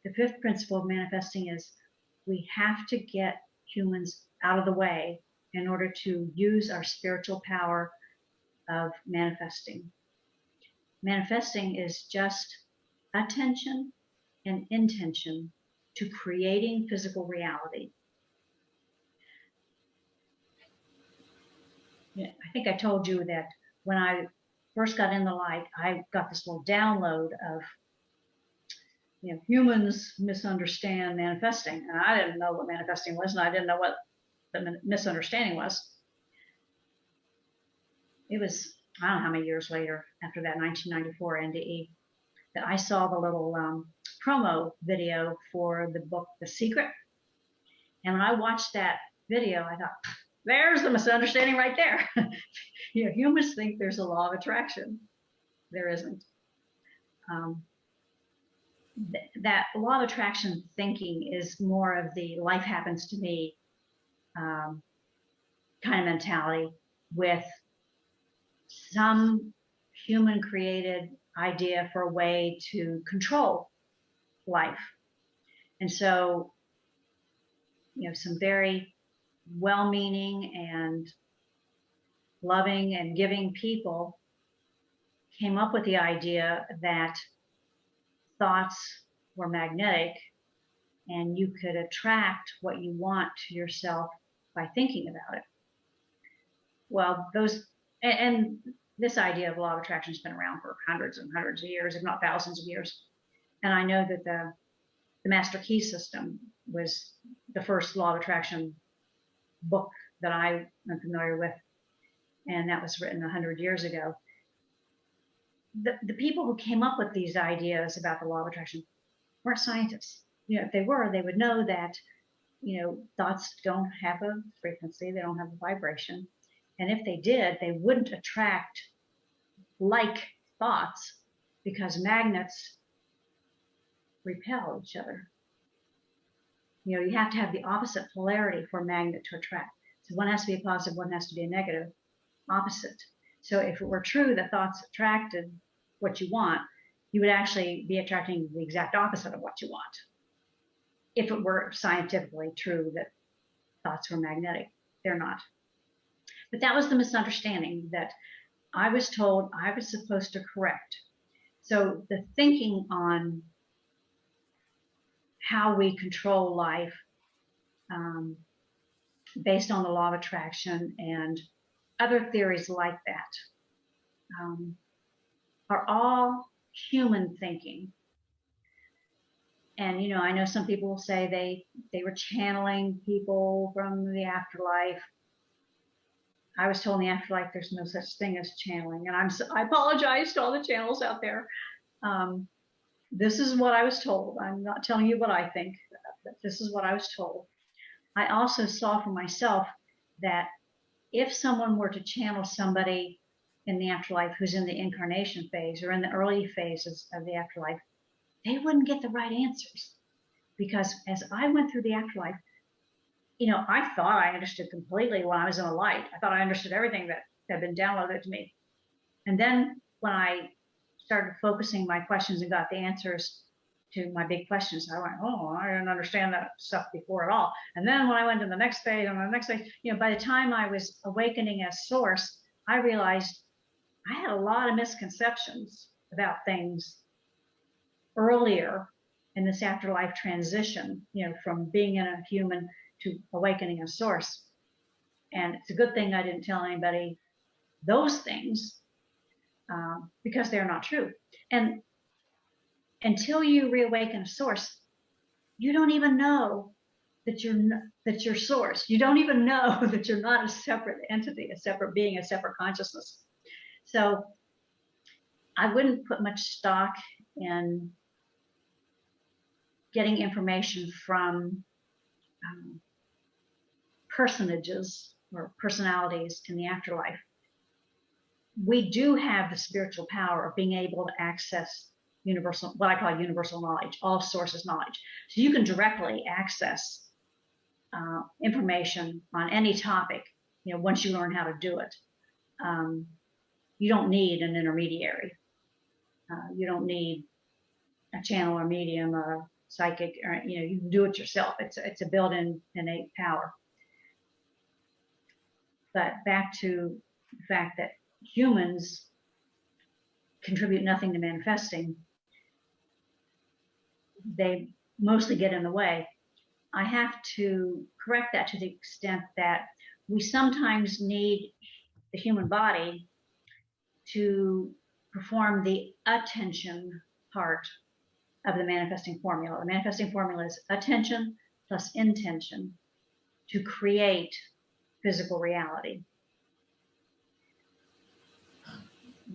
The fifth principle of manifesting is we have to get humans out of the way in order to use our spiritual power of manifesting. Manifesting is just attention and intention to creating physical reality. I think I told you that when I first got in the light, I got this little download of, humans misunderstand manifesting. And I didn't know what manifesting was, and I didn't know what the misunderstanding was. It was, I don't know how many years later, after that 1994 NDE, that I saw the little promo video for the book, The Secret. And when I watched that video, I thought, there's the misunderstanding right there. Humans think there's a law of attraction. There isn't. That law of attraction thinking is more of the life happens to me kind of mentality with some human created idea for a way to control life. And so, some very well-meaning and loving and giving people came up with the idea that thoughts were magnetic and you could attract what you want to yourself by thinking about it. Well, and this idea of law of attraction has been around for hundreds and hundreds of years, if not thousands of years. And I know that the Master Key System was the first law of attraction book that I am familiar with, and that was written 100 years ago. The people who came up with these ideas about the law of attraction weren't scientists. You know, if they were, they would know that, you know, thoughts don't have a frequency, they don't have a vibration. And if they did, they wouldn't attract like thoughts, because magnets repel each other. You know, you have to have the opposite polarity for a magnet to attract. So one has to be a positive, one has to be a negative, opposite. So if it were true that thoughts attracted what you want, you would actually be attracting the exact opposite of what you want. If it were scientifically true that thoughts were magnetic, they're not. But that was the misunderstanding that I was told I was supposed to correct. So the thinking on how we control life based on the law of attraction and other theories like that are all human thinking. And, you know, I know some people will say they were channeling people from the afterlife. I was told in the afterlife there's no such thing as channeling. And I apologize to all the channels out there. This is what I was told. I'm not telling you what I think, but this is what I was told. I also saw for myself that if someone were to channel somebody in the afterlife who's in the incarnation phase or in the early phases of the afterlife, they wouldn't get the right answers. Because as I went through the afterlife, you know, I thought I understood completely when I was in the light. I thought I understood everything that had been downloaded to me. And then when I started focusing my questions and got the answers to my big questions, I went, oh, I didn't understand that stuff before at all. And then when I went to the next phase and the next phase, you know, by the time I was awakening as source, I realized I had a lot of misconceptions about things earlier in this afterlife transition, you know, from being in a human to awakening as source. And it's a good thing I didn't tell anybody those things because they're not true. And until you reawaken a source, you don't even know that you're source. You don't even know that you're not a separate entity, a separate being, a separate consciousness. So I wouldn't put much stock in getting information from personages or personalities in the afterlife. We do have the spiritual power of being able to access universal, what I call universal knowledge, all sources knowledge. So you can directly access information on any topic, you know, once you learn how to do it. You don't need an intermediary. You don't need a channel or medium or psychic, or, you know, you can do it yourself. It's a built-in innate power. But back to the fact that humans contribute nothing to manifesting. They mostly get in the way. I have to correct that to the extent that we sometimes need the human body to perform the attention part of the manifesting formula. The manifesting formula is attention plus intention to create physical reality.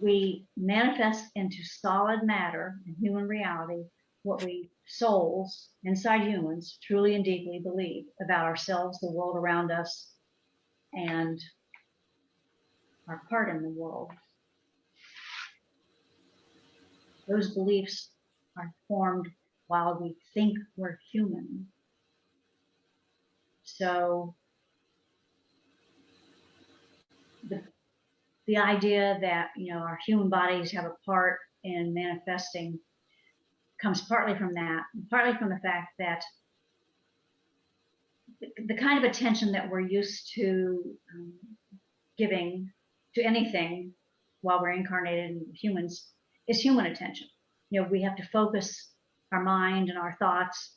We manifest into solid matter in human reality what we souls inside humans truly and deeply believe about ourselves, the world around us, and our part in the world. Those beliefs are formed while we think we're human. So the idea that, you know, our human bodies have a part in manifesting comes partly from that, partly from the fact that the kind of attention that we're used to giving to anything while we're incarnated in humans is human attention. You know, we have to focus our mind and our thoughts,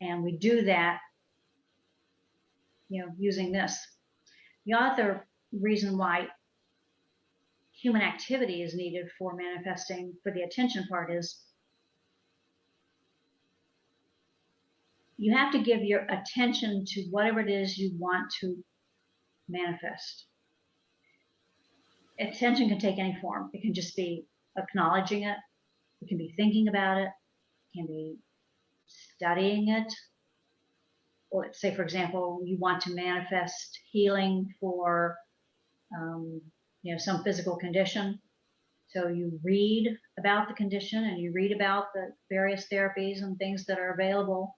and we do that, you know, using this. The other reason why human activity is needed for manifesting for the attention part is you have to give your attention to whatever it is you want to manifest. Attention can take any form. It can just be acknowledging it. It can be thinking about it. It can be studying it. Or let's say, for example, you want to manifest healing for, some physical condition. So you read about the condition and you read about the various therapies and things that are available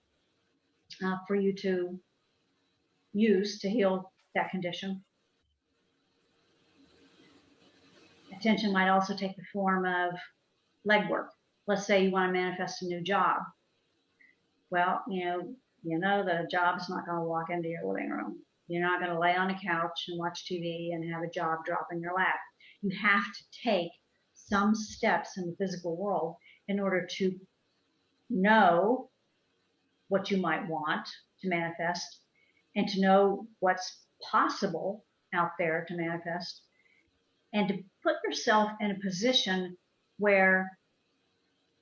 for you to use to heal that condition. Attention might also take the form of legwork. Let's say you want to manifest a new job. Well, the job is not going to walk into your living room. You're not going to lay on a couch and watch TV and have a job drop in your lap. You have to take some steps in the physical world in order to know what you might want to manifest and to know what's possible out there to manifest, and to put yourself in a position where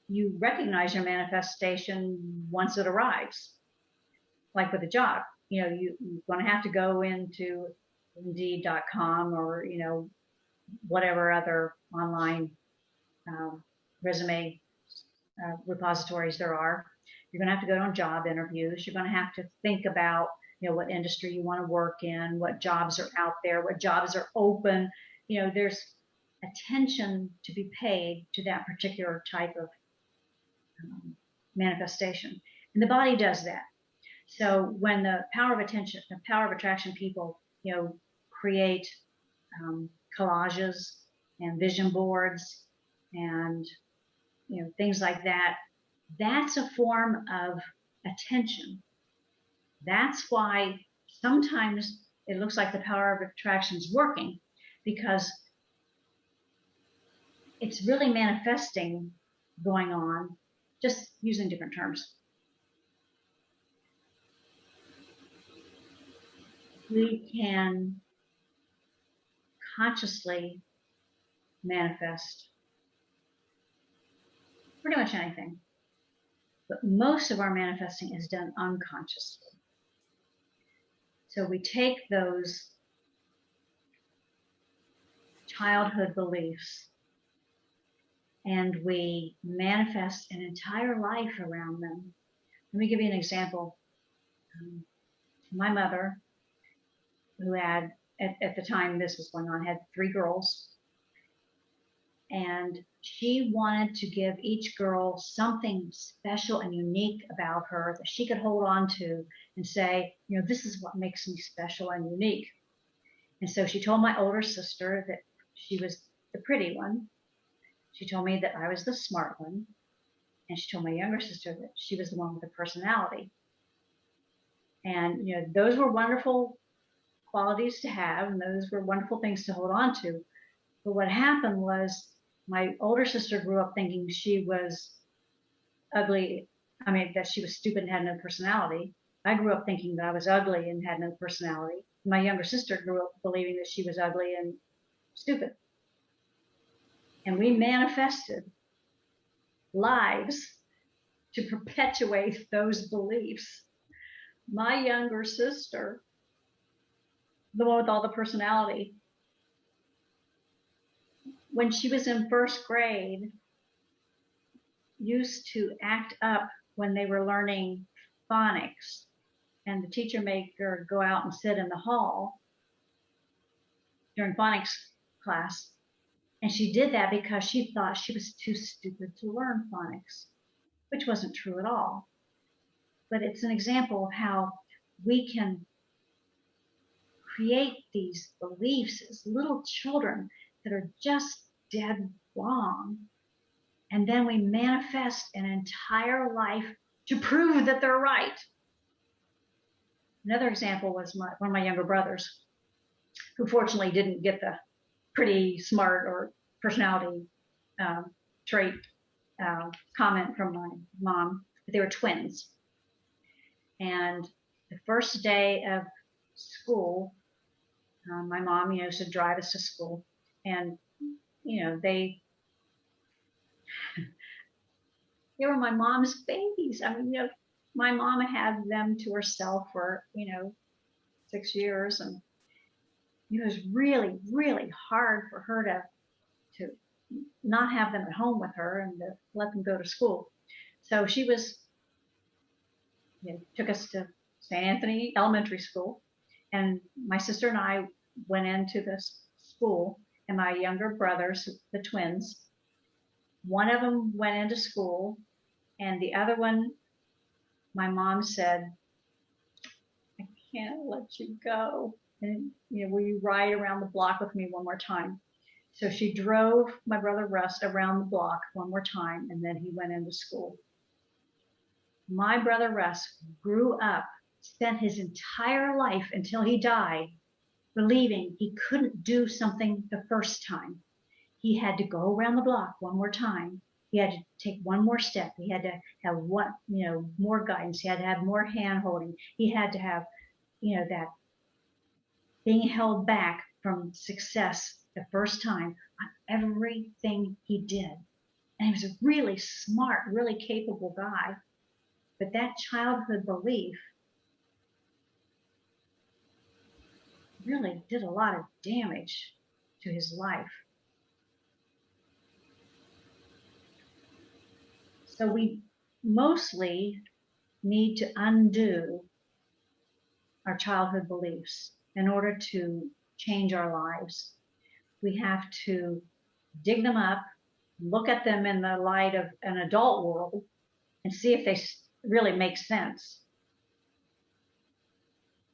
you recognize your manifestation once it arrives. Like with a job, you're going to have to go into Indeed.com or, whatever other online resume repositories there are. You're going to have to go on job interviews. You're going to have to think about, what industry you want to work in, what jobs are out there, what jobs are open. There's attention to be paid to that particular type of manifestation. And the body does that. So when the power of attraction people, create collages and vision boards and, things like that, that's a form of attention. That's why sometimes it looks like the power of attraction is working, because it's really manifesting going on, just using different terms. We can consciously manifest pretty much anything, but most of our manifesting is done unconsciously. So we take those childhood beliefs and we manifest an entire life around them. Let me give you an example. My mother, who had, at the time this was going on, had 3 girls. And she wanted to give each girl something special and unique about her that she could hold on to and say, this is what makes me special and unique. And so she told my older sister that she was the pretty one. She told me that I was the smart one. And she told my younger sister that she was the one with the personality. And, those were wonderful qualities to have, and those were wonderful things to hold on to. But what happened was my older sister grew up thinking she was ugly. That she was stupid and had no personality. I grew up thinking that I was ugly and had no personality. My younger sister grew up believing that she was ugly and stupid. And we manifested lives to perpetuate those beliefs. My younger sister, the one with all the personality, when she was in 1st grade, used to act up when they were learning phonics, and the teacher made her go out and sit in the hall during phonics class. And she did that because she thought she was too stupid to learn phonics, which wasn't true at all. But it's an example of how we can create these beliefs as little children that are just dead wrong. And then we manifest an entire life to prove that they're right. Another example was one of my younger brothers, who fortunately didn't get the pretty, smart, or personality trait comment from my mom, but they were twins. And the first day of school, my mom, said, drive us to school. And, they were my mom's babies. my mom had them to herself for, 6 years. And it was really, really hard for her to not have them at home with her and to let them go to school. So she was, took us to St. Anthony Elementary School. And my sister and I went into this school, and my younger brothers, the twins, one of them went into school, and the other one, my mom said, I can't let you go. And, will you ride around the block with me one more time? So she drove my brother Russ around the block one more time, and then he went into school. My brother Russ grew up, spent his entire life until he died, believing he couldn't do something the first time. He had to go around the block one more time. He had to take one more step. He had to have one, more guidance. He had to have more hand holding. He had to have, that being held back from success the first time on everything he did. And he was a really smart, really capable guy. But that childhood belief really did a lot of damage to his life. So we mostly need to undo our childhood beliefs in order to change our lives. We have to dig them up, look at them in the light of an adult world, and see if they really make sense.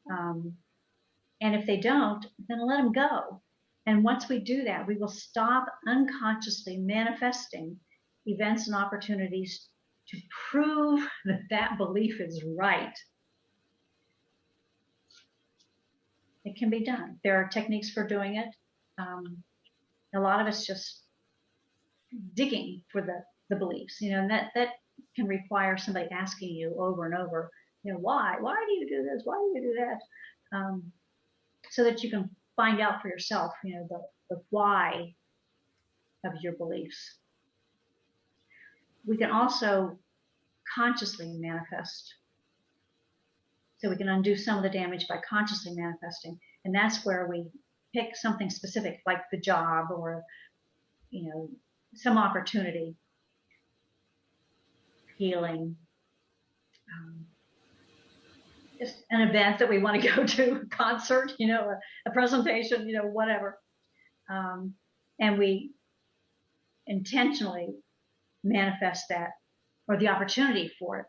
And if they don't, then let them go. And once we do that, we will stop unconsciously manifesting events and opportunities to prove that that belief is right. It can be done. There are techniques for doing it. A lot of it's just digging for the beliefs, and that can require somebody asking you over and over, why do you do this? Why do you do that? So that you can find out for yourself, the why of your beliefs. We can also consciously manifest. So we can undo some of the damage by consciously manifesting. And that's where we pick something specific, like the job or, some opportunity, healing, just an event that we want to go to, a concert, a presentation, whatever. And we intentionally manifest that, or the opportunity for it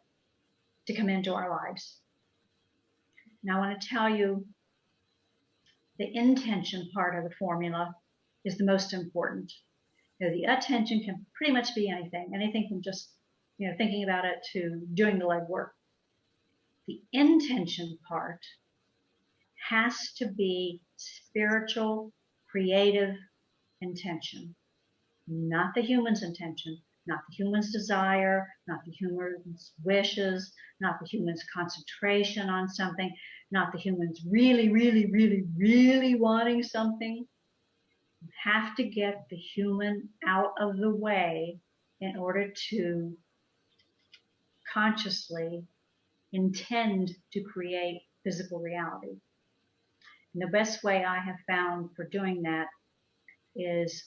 to come into our lives. Now I want to tell you the intention part of the formula is the most important. The attention can pretty much be anything from just, thinking about it to doing the legwork. The intention part has to be spiritual, creative intention, not the human's intention, not the human's desire, not the human's wishes, not the human's concentration on something, not the human's really, really, really, really wanting something. You have to get the human out of the way in order to consciously intend to create physical reality. And the best way I have found for doing that is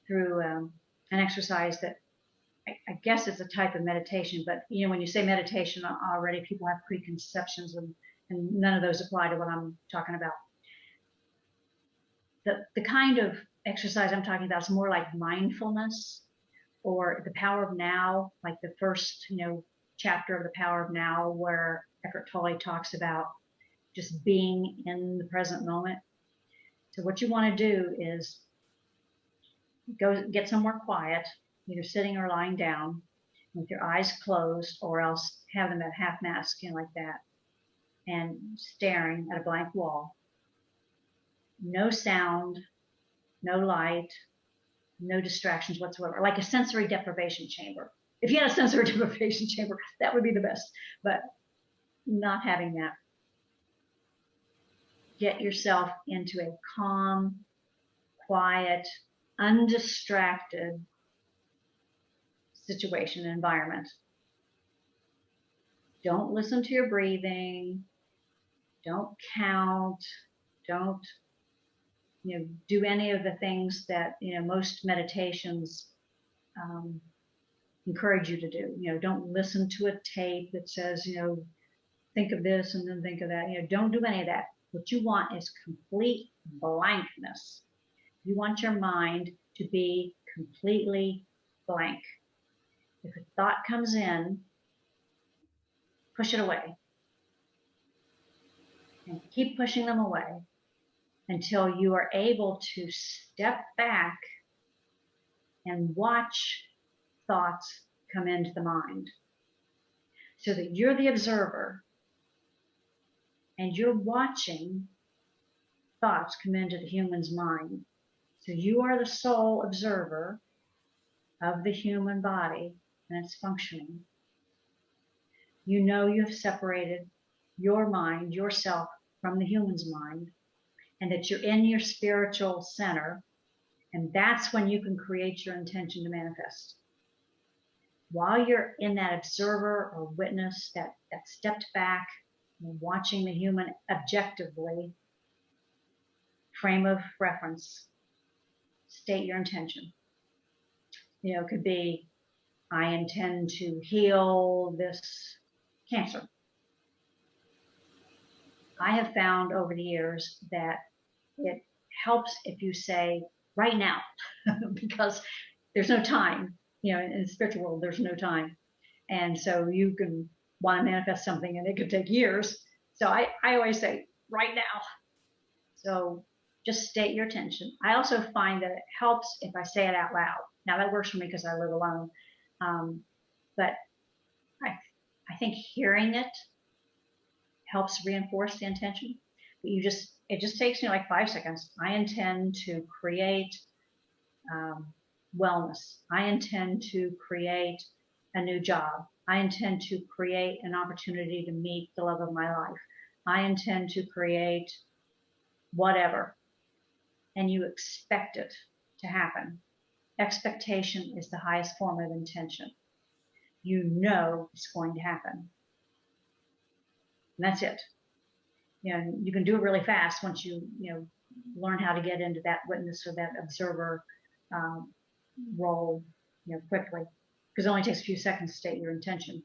through an exercise that I guess it's a type of meditation, but when you say meditation, already people have preconceptions, and none of those apply to what I'm talking about. The kind of exercise I'm talking about is more like mindfulness or the power of now, like the first chapter of the Power of Now, where Eckhart Tolle talks about just being in the present moment. So what you want to do is go get somewhere quiet, either sitting or lying down with your eyes closed, or else have them at half mast, like that, and staring at a blank wall. No sound, no light, no distractions whatsoever, like a sensory deprivation chamber. If you had a sensory deprivation chamber, that would be the best, but not having that. Get yourself into a calm, quiet, undistracted situation, environment. Don't listen to your breathing. Don't count. Don't, do any of the things that, most meditations encourage you to do. Don't listen to a tape that says, think of this and then think of that. Don't do any of that. What you want is complete blankness. You want your mind to be completely blank. If a thought comes in, push it away. And keep pushing them away until you are able to step back and watch thoughts come into the mind. So that you're the observer and you're watching thoughts come into the human's mind. So you are the sole observer of the human body and its functioning. You know you have separated your mind, yourself, from the human's mind, and that you're in your spiritual center, and that's when you can create your intention to manifest. While you're in that observer or witness, that stepped back, and watching the human objectively, frame of reference, state your intention. It could be, I intend to heal this cancer. I have found over the years that it helps if you say right now, because there's no time. In the spiritual world, there's no time. And so you can want to manifest something and it could take years. So I always say right now. So just state your intention. I also find that it helps if I say it out loud. Now that works for me because I live alone. But I think hearing it helps reinforce the intention. But it just takes me like 5 seconds. I intend to create wellness. I intend to create a new job. I intend to create an opportunity to meet the love of my life. I intend to create whatever. And you expect it to happen. Expectation is the highest form of intention. You know it's going to happen. And that's it. You can do it really fast once you learn how to get into that witness or that observer role quickly, because it only takes a few seconds to state your intention.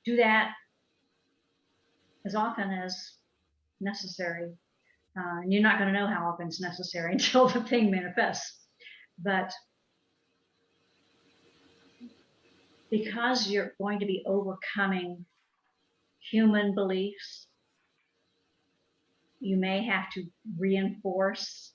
Do that as often as necessary. And you're not going to know how often it's necessary until the thing manifests. But because you're going to be overcoming human beliefs, you may have to reinforce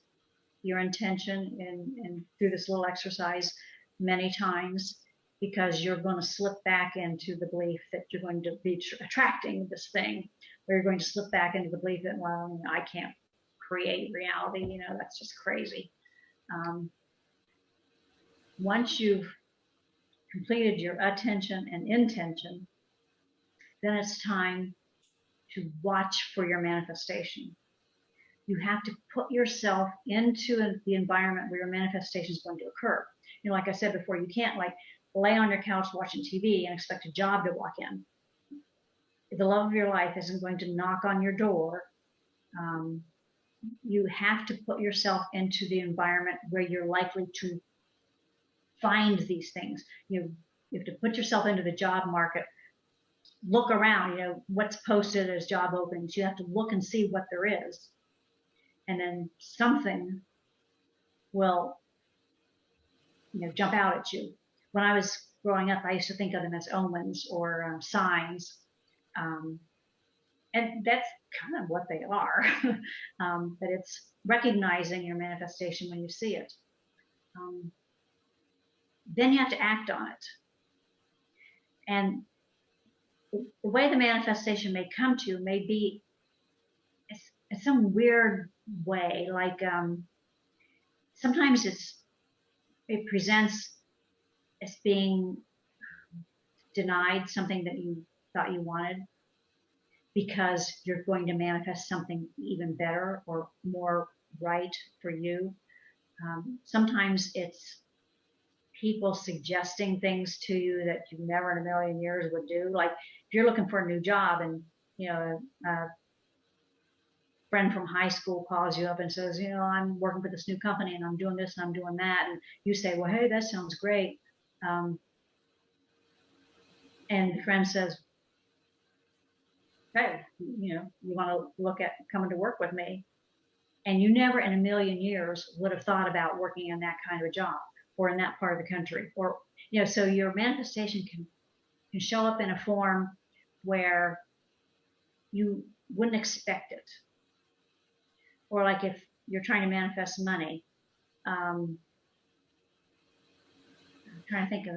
your intention and through this little exercise many times, because you're going to slip back into the belief that you're going to be attracting this thing, or you're going to slip back into the belief that, well, I can't create reality, that's just crazy. Once you've completed your attention and intention, then it's time to watch for your manifestation. You have to put yourself into the environment where your manifestation is going to occur. Like I said before, you can't lay on your couch watching TV and expect a job to walk in. If the love of your life isn't going to knock on your door, you have to put yourself into the environment where you're likely to find these things. You have to put yourself into the job market. Look around, what's posted as job openings. You have to look and see what there is. And then something will, jump out at you. When I was growing up, I used to think of them as omens or signs. And that's kind of what they are. But it's recognizing your manifestation when you see it. Then you have to act on it. And the way the manifestation may come to you may be in some weird way. Sometimes it presents as being denied something that you thought you wanted, because you're going to manifest something even better or more right for you. Sometimes it's people suggesting things to you that you never in a million years would do. Like if you're looking for a new job and, you know, a friend from high school calls you up and says, you know, I'm working for this new company and I'm doing this and I'm doing that. And you say, well, hey, that sounds great. And the friend says, hey, you know, you want to look at coming to work with me? And you never in a million years would have thought about working in that kind of a job or in that part of the country. Or, you know, so your manifestation can show up in a form where you wouldn't expect it. Or like if you're trying to manifest money, I'm trying to think of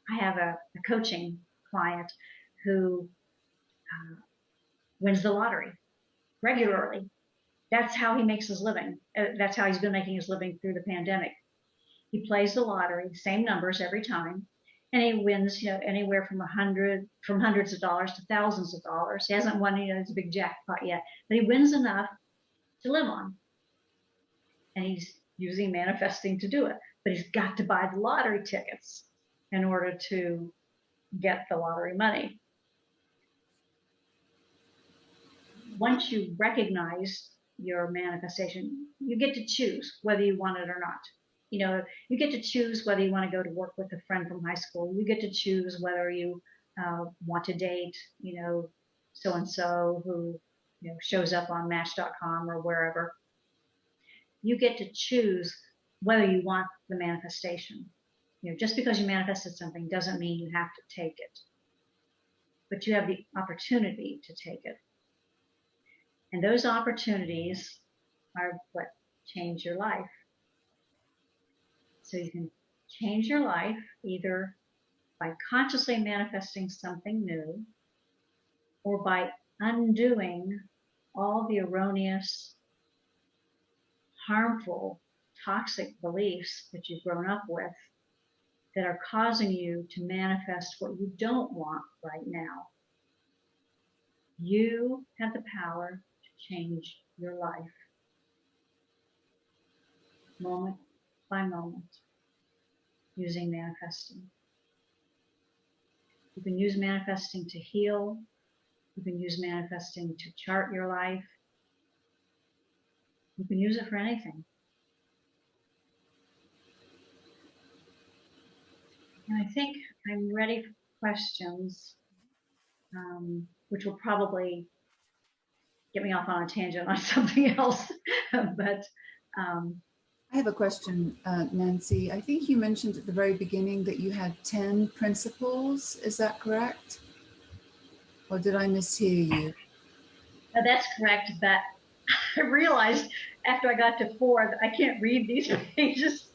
I have a coaching client who wins the lottery regularly. That's how he makes his living. That's how he's been making his living through the pandemic. He plays the lottery, same numbers every time, and he wins, you know, anywhere from hundreds of dollars to thousands of dollars. He hasn't won, you know, his big jackpot yet, but he wins enough to live on, and he's using manifesting to do it. But he's got to buy the lottery tickets in order to get the lottery money. Once you recognize your manifestation, you get to choose whether you want it or not. You know, you get to choose whether you want to go to work with a friend from high school. You get to choose whether you want to date, you know, so-and-so who, you know, shows up on Match.com or wherever. You get to choose whether you want the manifestation. You know, just because you manifested something doesn't mean you have to take it, but you have the opportunity to take it. And those opportunities are what change your life. So you can change your life either by consciously manifesting something new or by undoing all the erroneous, harmful, toxic beliefs that you've grown up with that are causing you to manifest what you don't want right now. You have the power to change your life moment by moment using manifesting. You can use manifesting to heal. You can use manifesting to chart your life. You can use it for anything. And I think I'm ready for questions, which will probably get me off on a tangent on something else. But I have a question, Nanci. I think you mentioned at the very beginning that you had 10 principles. Is that correct? Or did I mishear you? that's correct. But I realized after I got to 4 that I can't read these pages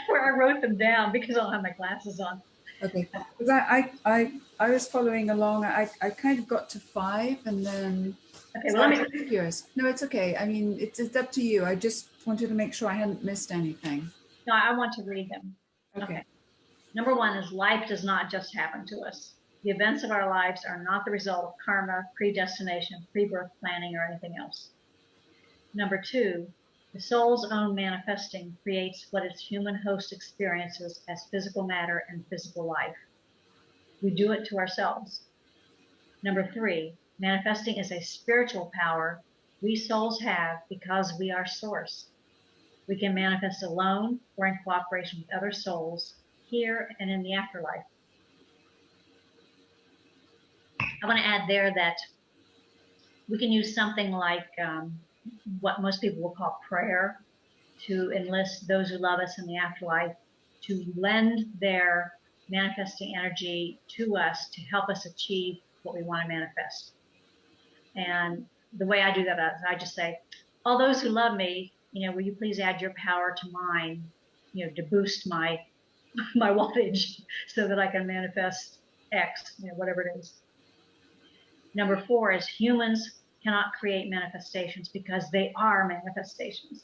where I wrote them down because I don't have my glasses on. Okay, because I was following along. I kind of got to 5 and then. Okay, So well, I'm curious. No, it's okay. I mean, it's up to you. I just wanted to make sure I hadn't missed anything. No, I want to read them. Okay. Number 1 is life does not just happen to us. The events of our lives are not the result of karma, predestination, pre-birth planning, or anything else. Number 2, the soul's own manifesting creates what its human host experiences as physical matter and physical life. We do it to ourselves. Number 3, manifesting is a spiritual power we souls have because we are source. We can manifest alone or in cooperation with other souls here and in the afterlife. I want to add there that we can use something like what most people will call prayer to enlist those who love us in the afterlife to lend their manifesting energy to us to help us achieve what we want to manifest. And the way I do that is I just say, all those who love me, you know, will you please add your power to mine, you know, to boost my wattage so that I can manifest X, you know, whatever it is. Number 4 is humans cannot create manifestations because they are manifestations.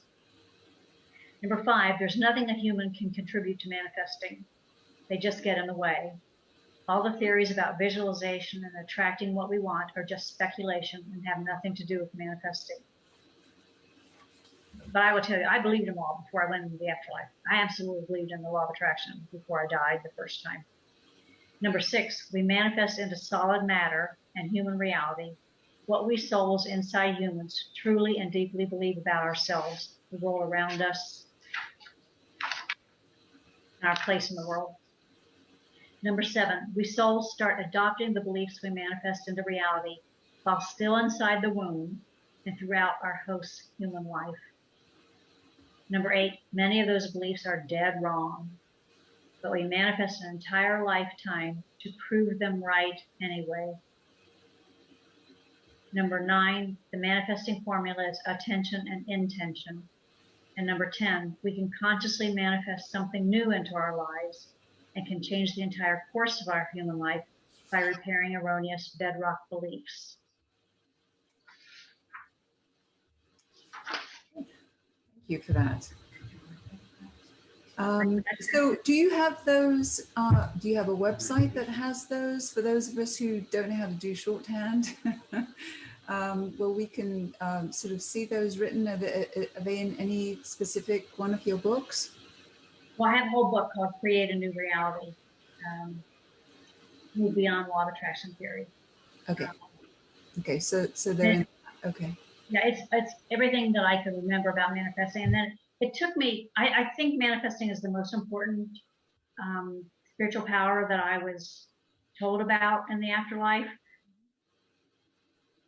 Number 5, there's nothing a human can contribute to manifesting. They just get in the way. All the theories about visualization and attracting what we want are just speculation and have nothing to do with manifesting. but I will tell you, I believed them all before I went into the afterlife. I absolutely believed in the law of attraction before I died the first time. Number 6, we manifest into solid matter and human reality what we souls inside humans truly and deeply believe about ourselves, the world around us, and our place in the world. Number 7, we souls start adopting the beliefs we manifest into reality while still inside the womb and throughout our host's human life. Number 8, many of those beliefs are dead wrong, but we manifest an entire lifetime to prove them right anyway. Number 9, the manifesting formula is attention and intention. And number 10, we can consciously manifest something new into our lives and can change the entire course of our human life by repairing erroneous bedrock beliefs. Thank you for that. So do you have those, do you have a website that has those for those of us who don't know how to do shorthand? Well, we can sort of see those written. Are they in any specific one of your books? Well, I have a whole book called Create a New Reality, Move Beyond Law of Attraction Theory. Okay. Okay, so they're in, okay. Yeah, it's everything that I could remember about manifesting. And then it took me, I think manifesting is the most important spiritual power that I was told about in the afterlife.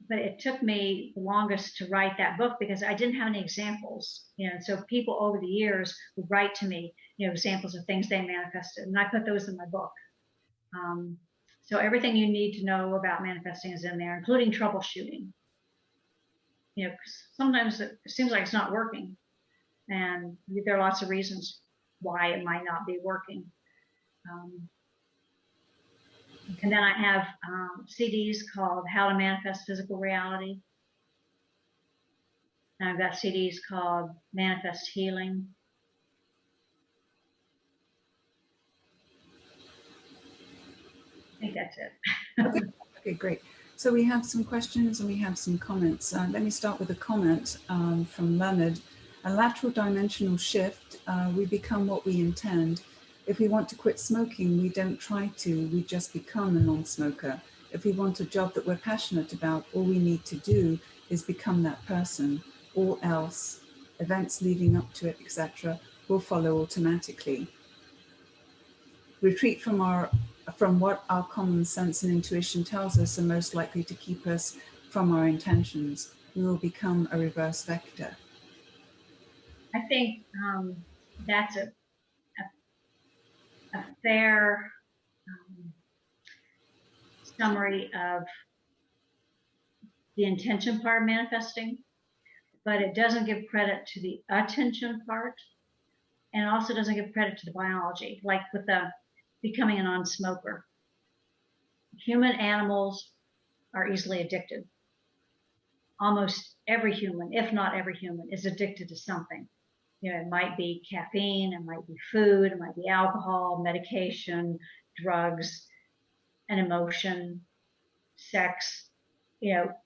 But it took me the longest to write that book because I didn't have any examples. So people over the years would write to me, examples of things they manifested, and I put those in my book. So everything you need to know about manifesting is in there, including troubleshooting. Sometimes it seems like it's not working, and there are lots of reasons why it might not be working. And then I have CDs called How to Manifest Physical Reality. And I've got CDs called Manifest Healing. I think that's it. Okay, great. So we have some questions and we have some comments. Let me start with a comment from Leonard. A lateral dimensional shift, we become what we intend. If we want to quit smoking, we don't try to, we just become a non-smoker. If we want a job that we're passionate about, all we need to do is become that person. All else, events leading up to it, etc., will follow automatically. Retreat from what our common sense and intuition tells us are most likely to keep us from our intentions. We will become a reverse vector. I think that's a fair summary of the intention part of manifesting, but it doesn't give credit to the attention part, and also doesn't give credit to the biology, like with the becoming a non-smoker. Human animals are easily addicted. Almost every human, if not every human, is addicted to something. It might be caffeine, it might be food, it might be alcohol, medication, drugs, an emotion, sex.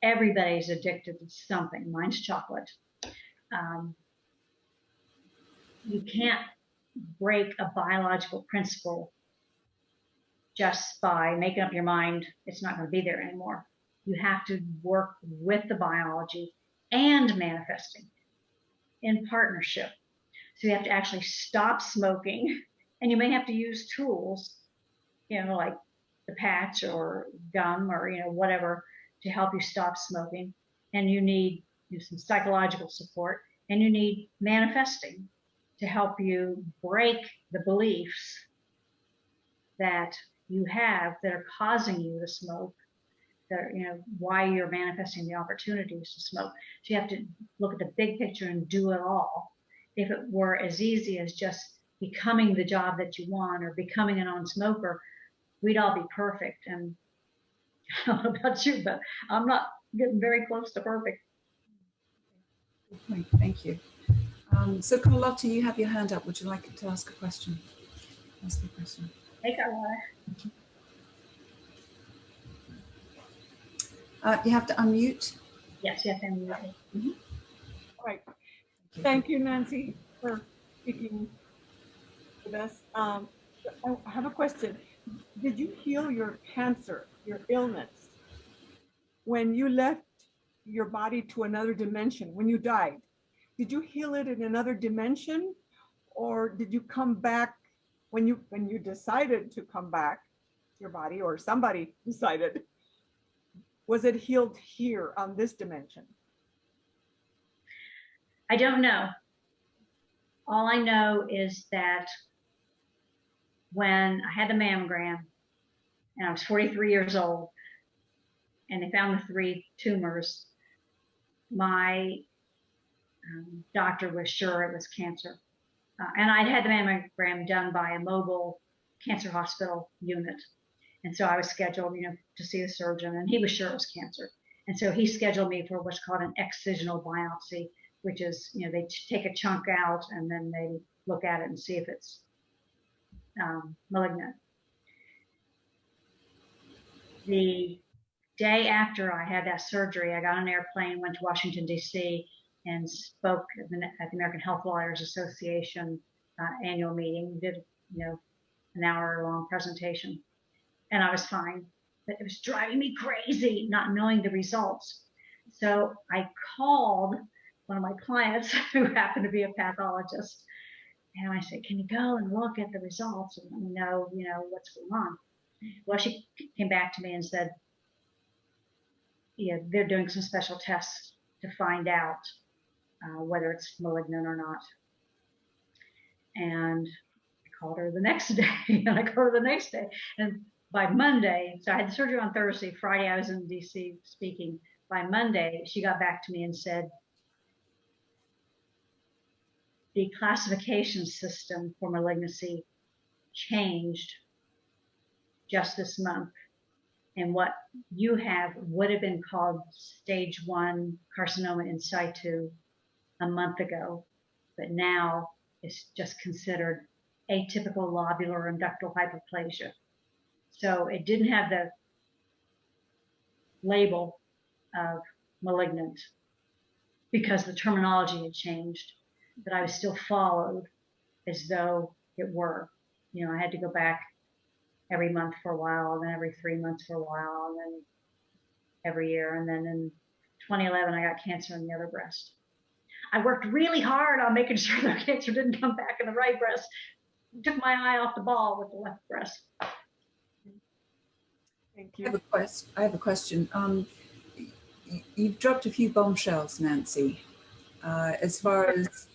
Everybody's addicted to something. Mine's chocolate. You can't break a biological principle just by making up your mind it's not going to be there anymore. You have to work with the biology and manifesting in partnership. So you have to actually stop smoking, and you may have to use tools, like the patch or gum or, whatever to help you stop smoking. And you need some psychological support, and you need manifesting to help you break the beliefs that you have that are causing you to smoke, that why you're manifesting the opportunities to smoke. So you have to look at the big picture and do it all. If it were as easy as just becoming the job that you want or becoming a non-smoker, we'd all be perfect. And I don't know about you, but I'm not getting very close to perfect. Good point. Thank you. So Carlotta, you have your hand up. Would you like to ask a question? Ask a question. Hey, Carlotta. You have to unmute. Yes, you have to unmute. Right. Thank you, Nanci, for speaking with us. I have a question. Did you heal your cancer, your illness, when you left your body to another dimension, when you died? Did you heal it in another dimension, or did you come back when you decided to come back to your body, or somebody decided? Was it healed here on this dimension? I don't know. All I know is that when I had the mammogram and I was 43 years old and they found the 3 tumors, my doctor was sure it was cancer. And I'd had the mammogram done by a mobile cancer hospital unit. And so I was scheduled, to see the surgeon, and he was sure it was cancer. And so he scheduled me for what's called an excisional biopsy, which is, they take a chunk out and then they look at it and see if it's malignant. The day after I had that surgery, I got on an airplane, went to Washington, D.C., and spoke at the American Health Lawyers Association annual meeting, did, an hour-long presentation. And I was fine, but it was driving me crazy not knowing the results. So I called one of my clients who happened to be a pathologist, and I said, "Can you go and look at the results and let me know, what's going on?" Well, she came back to me and said, "Yeah, they're doing some special tests to find out whether it's malignant or not." And I called her the next day, and I called her the next day, and by Monday, so I had the surgery on Thursday, Friday I was in DC speaking. By Monday, she got back to me and said, the classification system for malignancy changed just this month. And what you have would have been called stage 1 carcinoma in situ a month ago, but now it's just considered atypical lobular and ductal hyperplasia. So it didn't have the label of malignant because the terminology had changed, but I was still followed as though it were. I had to go back every month for a while, and then every 3 months for a while, and then every year. And then in 2011, I got cancer in the other breast. I worked really hard on making sure the cancer didn't come back in the right breast. Took my eye off the ball with the left breast. Thank you. I have a question. You've dropped a few bombshells, Nanci. As far as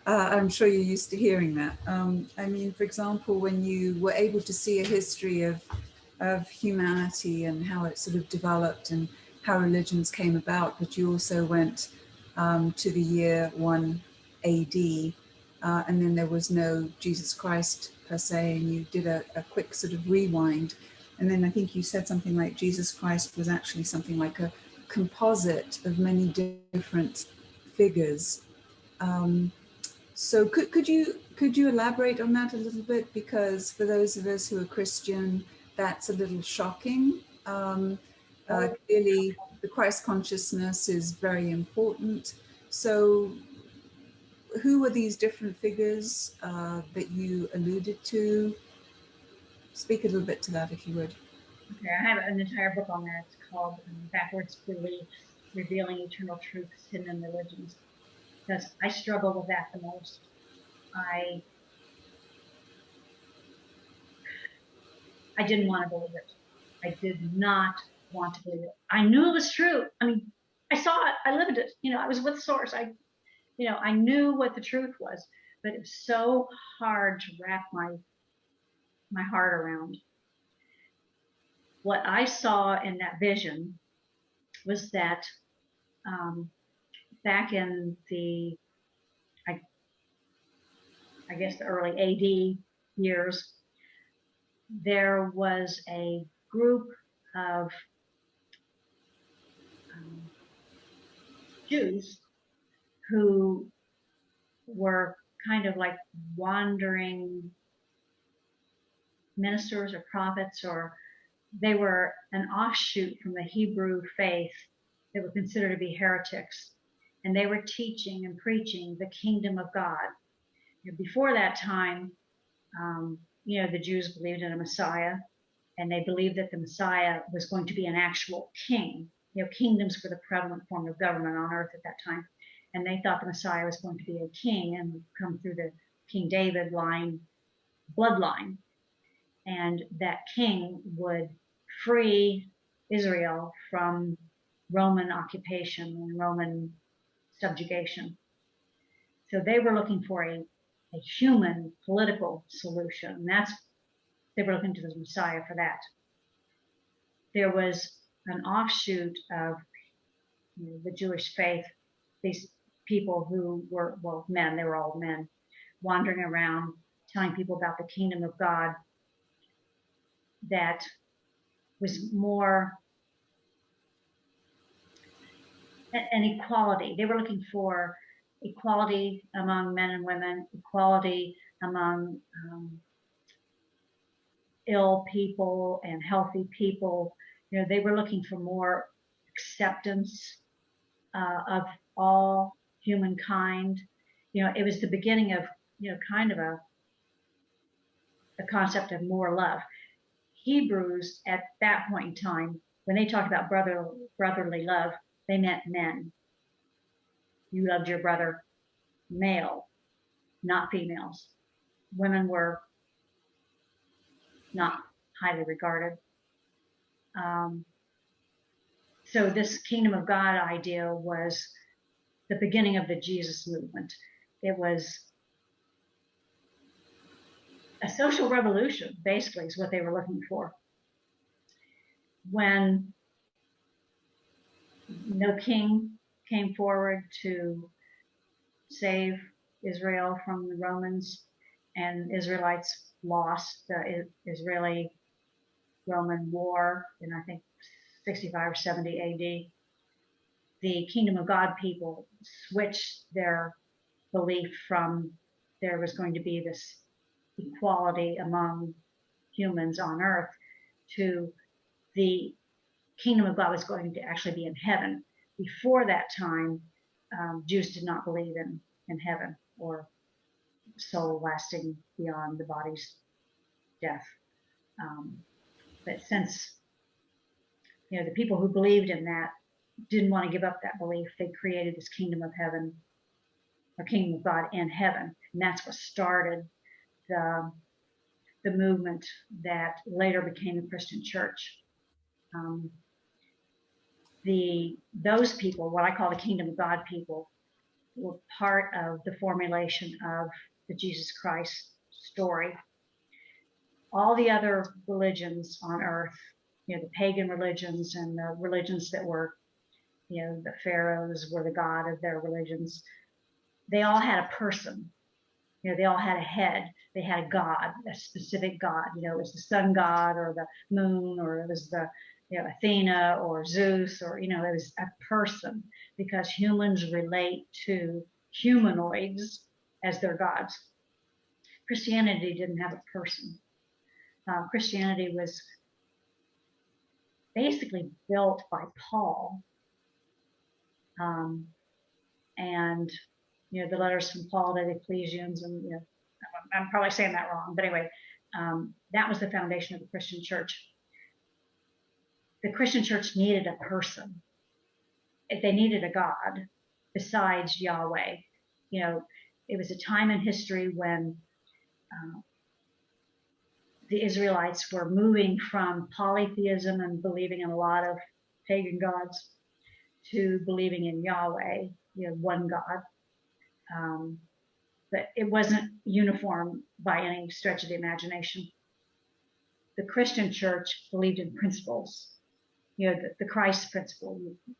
I'm sure you're used to hearing that. I mean, for example, when you were able to see a history of humanity and how it sort of developed and how religions came about, but you also went to the year 1 AD, and then there was no Jesus Christ per se, and you did a quick sort of rewind. And then I think you said something like Jesus Christ was actually something like a composite of many different figures. So could you elaborate on that a little bit? Because for those of us who are Christian, that's a little shocking. Clearly, the Christ consciousness is very important. So who are these different figures that you alluded to? Speak a little bit to that, if you would. Okay, I have an entire book on that. It's called Backwards Beliefs, Revealing Eternal Truths Hidden in Religions. Because I struggle with that the most. I didn't want to believe it. I did not want to believe it. I knew it was true. I mean, I saw it. I lived it. I was with Source. I knew what the truth was, but it was so hard to wrap my heart around. What I saw in that vision was that back in the, I guess the early AD years, there was a group of Jews who were kind of like wandering ministers or prophets, or they were an offshoot from the Hebrew faith that were considered to be heretics. and they were teaching and preaching the kingdom of God. Before that time, the Jews believed in a Messiah, and they believed that the Messiah was going to be an actual king. Kingdoms were the prevalent form of government on earth at that time, and they thought the Messiah was going to be a king and come through the King David bloodline, and that king would free Israel from Roman occupation and Roman subjugation. So they were looking for a human political solution. And they were looking to the Messiah for that. There was an offshoot of the Jewish faith, these people who were, men, they were all men, wandering around telling people about the kingdom of God that was more an equality. They were looking for equality among men and women, equality among ill people and healthy people. They were looking for more acceptance of all humankind. It was the beginning of, kind of a concept of more love. Hebrews at that point in time, when they talked about brotherly love, they meant men. You loved your brother, male, not females. Women were not highly regarded. So this kingdom of God idea was the beginning of the Jesus movement. It was a social revolution, basically, is what they were looking for. When no king came forward to save Israel from the Romans, and Israelites lost the Israeli-Roman war in, I think, 65 or 70 AD, the kingdom of God people switched their belief from there was going to be this equality among humans on earth to the kingdom of God was going to actually be in heaven. Before that time, Jews did not believe in heaven or soul lasting beyond the body's death. But since the people who believed in that didn't want to give up that belief, they created this kingdom of heaven, or kingdom of God in heaven, and that's what started the movement that later became the Christian Church. Those people, what I call the kingdom of God people, were part of the formulation of the Jesus Christ story. All the other religions on earth, the pagan religions and the religions that were, the pharaohs were the god of their religions, they all had a person. They all had a head. They had a god, a specific god. It was the sun god or the moon, or it was the Athena or Zeus, or it was a person, because humans relate to humanoids as their gods. Christianity didn't have a person. Christianity was basically built by Paul, and the letters from Paul to the Ecclesians, and I'm probably saying that wrong, but anyway, that was the foundation of the Christian Church. The Christian Church needed a person. They needed a God besides Yahweh. It was a time in history when the Israelites were moving from polytheism and believing in a lot of pagan gods to believing in Yahweh, one God. But it wasn't uniform by any stretch of the imagination. The Christian Church believed in principles, the Christ principle,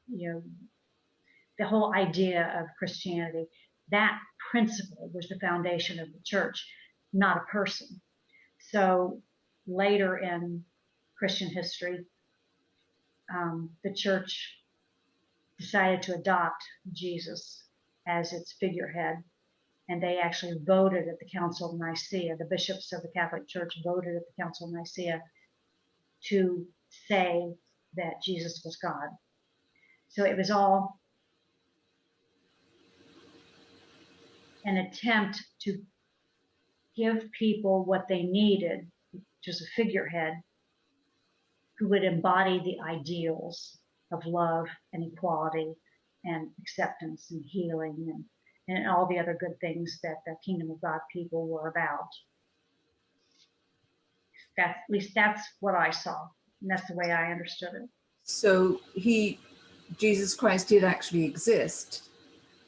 the whole idea of Christianity. That principle was the foundation of the church, not a person. So later in Christian history, the church decided to adopt Jesus as its figurehead. And they actually voted at the Council of Nicaea. The bishops of the Catholic Church voted at the Council of Nicaea to say that Jesus was God. So it was all an attempt to give people what they needed, which is a figurehead who would embody the ideals of love and equality and acceptance and healing and all the other good things that the Kingdom of God people were about. At least that's what I saw, and that's the way I understood it. So Jesus Christ did actually exist.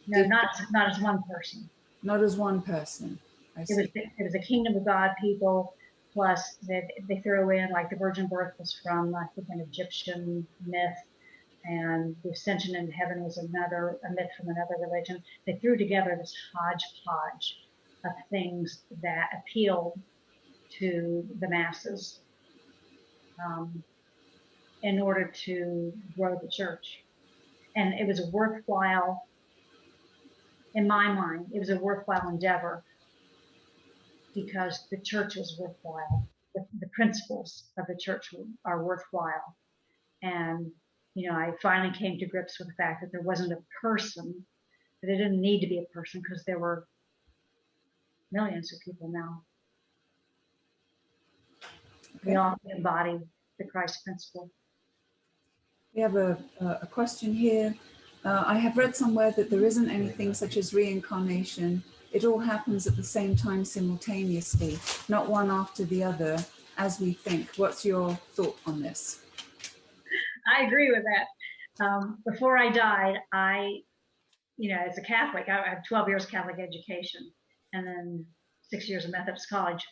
No, not as one person. Not as one person. I see. It was a Kingdom of God people, plus they threw in, like, the virgin birth was from, I think, an Egyptian myth, and the ascension into heaven was a myth from another religion. They threw together this hodgepodge of things that appealed to the masses in order to grow the church. And it was a worthwhile, in my mind, it was a worthwhile endeavor because the church was worthwhile. The principles of the church are worthwhile. And, I finally came to grips with the fact that there wasn't a person, that it didn't need to be a person because there were millions of people now. Okay. We all embody the Christ principle. We have a question here. I have read somewhere that there isn't anything such as reincarnation. It all happens at the same time simultaneously, not one after the other, as we think. What's your thought on this? I agree with that. Before I died, as a Catholic, I have 12 years Catholic education and then 6 years of Methodist college.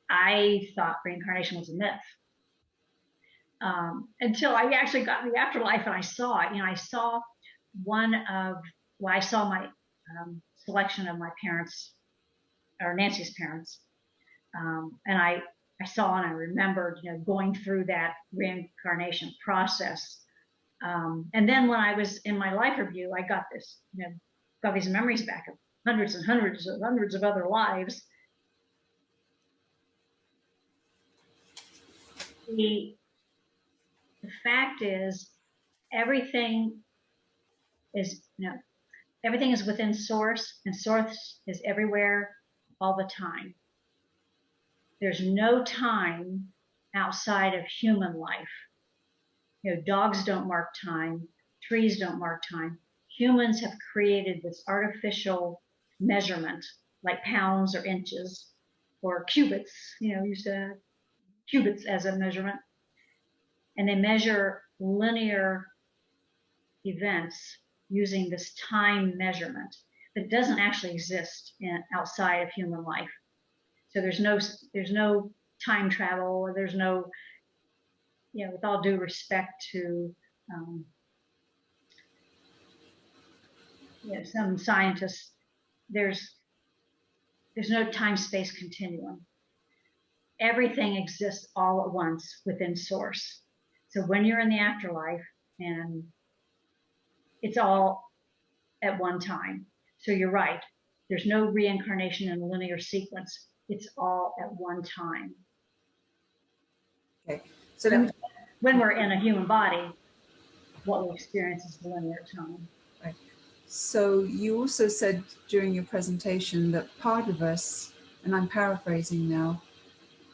I thought reincarnation was a myth. Until I actually got in the afterlife and I saw it. I saw I saw my selection of my parents, or Nancy's parents. And I saw and I remembered, going through that reincarnation process. And then when I was in my life review, I got this, got these memories back of hundreds and hundreds of other lives. The fact is, everything is within source, and source is everywhere all the time. There's no time outside of human life. Dogs don't mark time, trees don't mark time. Humans have created this artificial measurement, like pounds or inches or cubits, used to have cubits as a measurement. And they measure linear events using this time measurement that doesn't actually exist outside of human life. So there's no time travel, or there's no, with all due respect to some scientists, there's no time-space continuum. Everything exists all at once within source. So when you're in the afterlife, and it's all at one time. So you're right. There's no reincarnation in a linear sequence. It's all at one time. Okay. So when we're in a human body, what we experience is linear time. Right. So you also said during your presentation that part of us, and I'm paraphrasing now,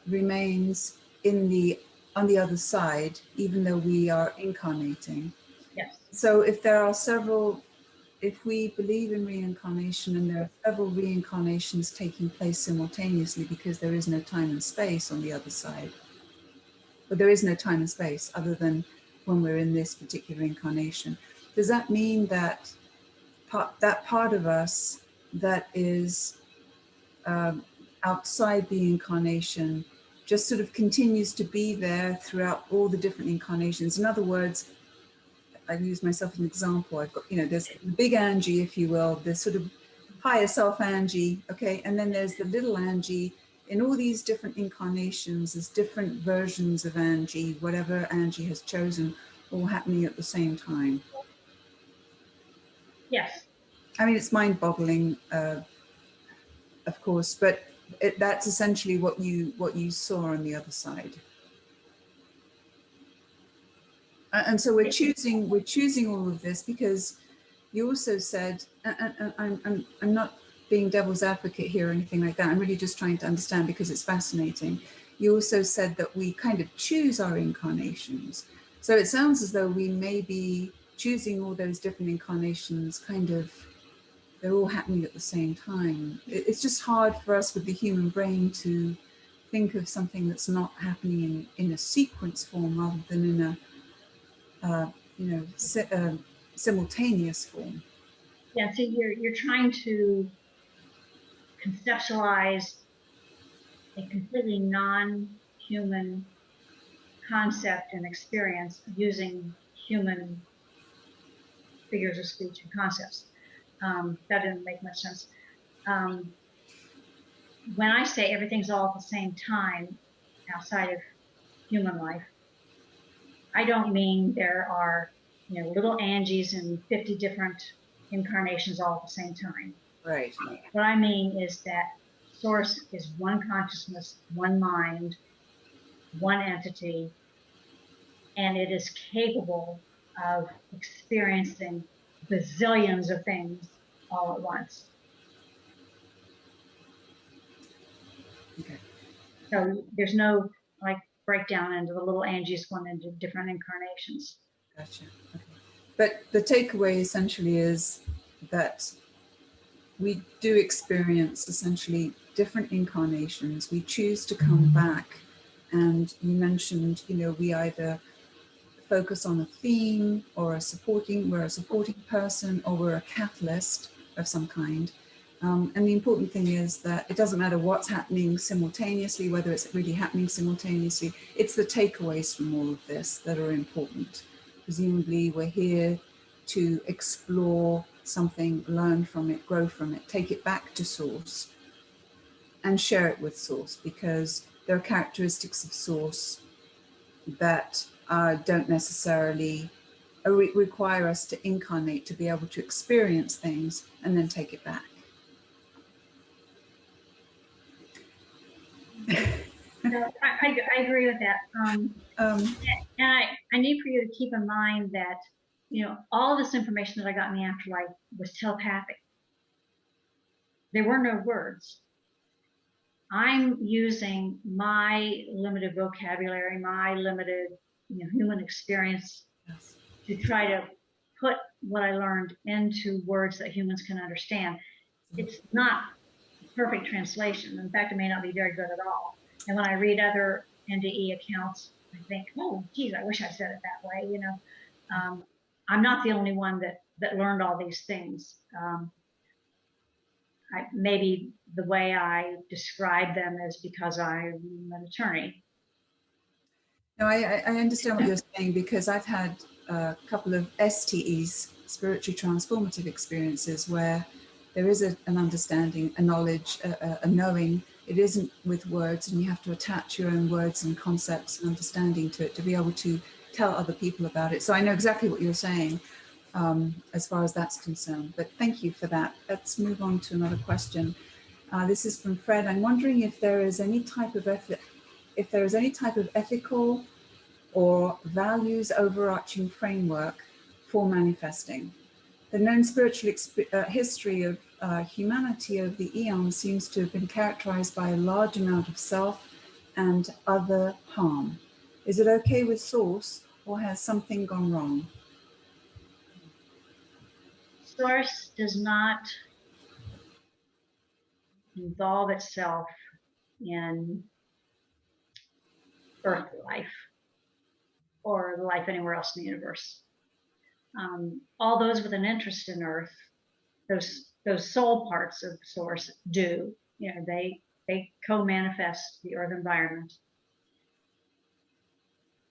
remains on the other side, even though we are incarnating. Yes. So if we believe in reincarnation, and there are several reincarnations taking place simultaneously because there is no time and space on the other side, but there is no time and space other than when we're in this particular incarnation, does that mean that part of us that is outside the incarnation just sort of continues to be there throughout all the different incarnations? In other words, I use myself as an example. I've got, there's the big Angie, if you will, the sort of higher self Angie, okay? And then there's the little Angie. In all these different incarnations, there's different versions of Angie, whatever Angie has chosen, all happening at the same time. Yes. I mean, it's mind-boggling, of course, but that's essentially what you saw on the other side. And so we're choosing all of this because you also said, and I'm not being devil's advocate here or anything like that. I'm really just trying to understand because it's fascinating. You also said that we kind of choose our incarnations. So it sounds as though we may be choosing all those different incarnations kind of, they're all happening at the same time. It's just hard for us with the human brain to think of something that's not happening in a sequence form rather than in a, simultaneous form. Yeah, so you're trying to conceptualize a completely non-human concept and experience using human figures of speech and concepts. That didn't make much sense. When I say everything's all at the same time outside of human life, I don't mean there are, little Angies in 50 different incarnations all at the same time. Right. What I mean is that Source is one consciousness, one mind, one entity, and it is capable of experiencing bazillions of things all at once. Okay. So there's no like breakdown into the little Angies going into different incarnations. Gotcha. Okay. But the takeaway essentially is that we do experience essentially different incarnations. We choose to come back. And you mentioned, we either focus on a theme or we're a supporting person, or we're a catalyst of some kind. And the important thing is that it doesn't matter what's happening simultaneously, whether it's really happening simultaneously, it's the takeaways from all of this that are important. Presumably we're here to explore something, learn from it, grow from it, take it back to Source and share it with Source, because there are characteristics of Source that don't necessarily require us to incarnate to be able to experience things and then take it back. No, I agree with that. And I need for you to keep in mind that, all this information that I got in the afterlife was telepathic. There were no words. I'm using my limited vocabulary, my limited, human experience to try to put what I learned into words that humans can understand. It's not a perfect translation. In fact, it may not be very good at all. And when I read other NDE accounts, I think, oh, geez, I wish I said it that way. I'm not the only one that learned all these things. Maybe the way I describe them is because I'm an attorney. No, I understand what you're saying, because I've had a couple of STEs, spiritually transformative experiences, where there is an understanding, a knowledge, a knowing. It isn't with words, and you have to attach your own words and concepts and understanding to it to be able to tell other people about it. So I know exactly what you're saying as far as that's concerned. But thank you for that. Let's move on to another question. This is from Fred. I'm wondering if there is any type of ethical or values overarching framework for manifesting. The known spiritual history of humanity over the eons seems to have been characterized by a large amount of self and other harm. Is it okay with Source, or has something gone wrong? Source does not involve itself in Earth life or life anywhere else in the universe. All those with an interest in Earth, those soul parts of Source do. They co-manifest the Earth environment.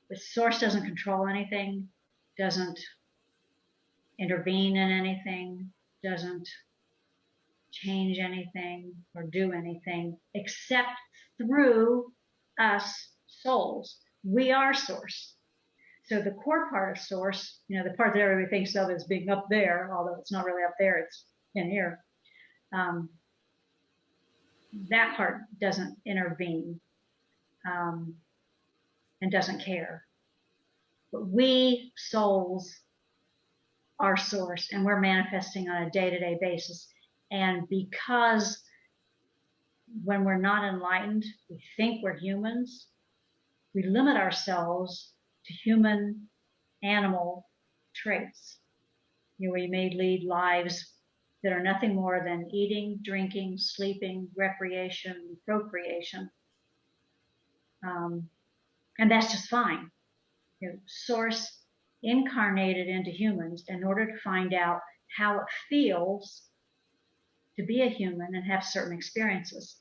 The Source doesn't control anything, doesn't intervene in anything, doesn't change anything or do anything except through us souls. We are Source. So the core part of Source, the part that everybody thinks of as being up there, although it's not really up there, it's in here. That part doesn't intervene and doesn't care. But we souls are Source, and we're manifesting on a day-to-day basis. And because when we're not enlightened, we think we're humans, we limit ourselves to human animal traits. We may lead lives that are nothing more than eating, drinking, sleeping, recreation, procreation. And that's just fine. Source incarnated into humans in order to find out how it feels to be a human and have certain experiences.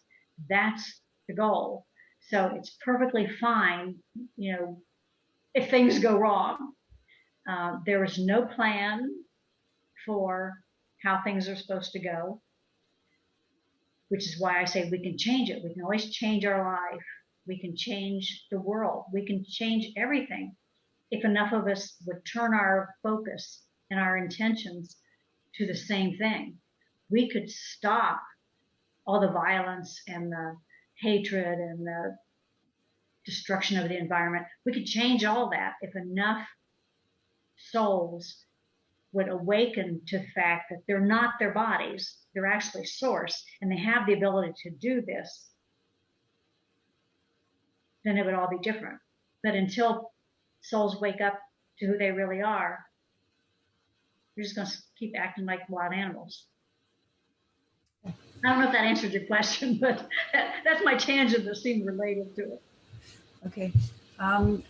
That's the goal. So it's perfectly fine, if things go wrong. There is no plan for how things are supposed to go, which is why I say we can change it. We can always change our life. We can change the world. We can change everything if enough of us would turn our focus and our intentions to the same thing. We could stop all the violence and the hatred and the destruction of the environment. We could change all that if enough souls would awaken to the fact that they're not their bodies, they're actually source, and they have the ability to do this, then it would all be different. But until souls wake up to who they really are, we're just going to keep acting like wild animals. I don't know if that answered your question, but that's my tangent that seemed related to it. Okay.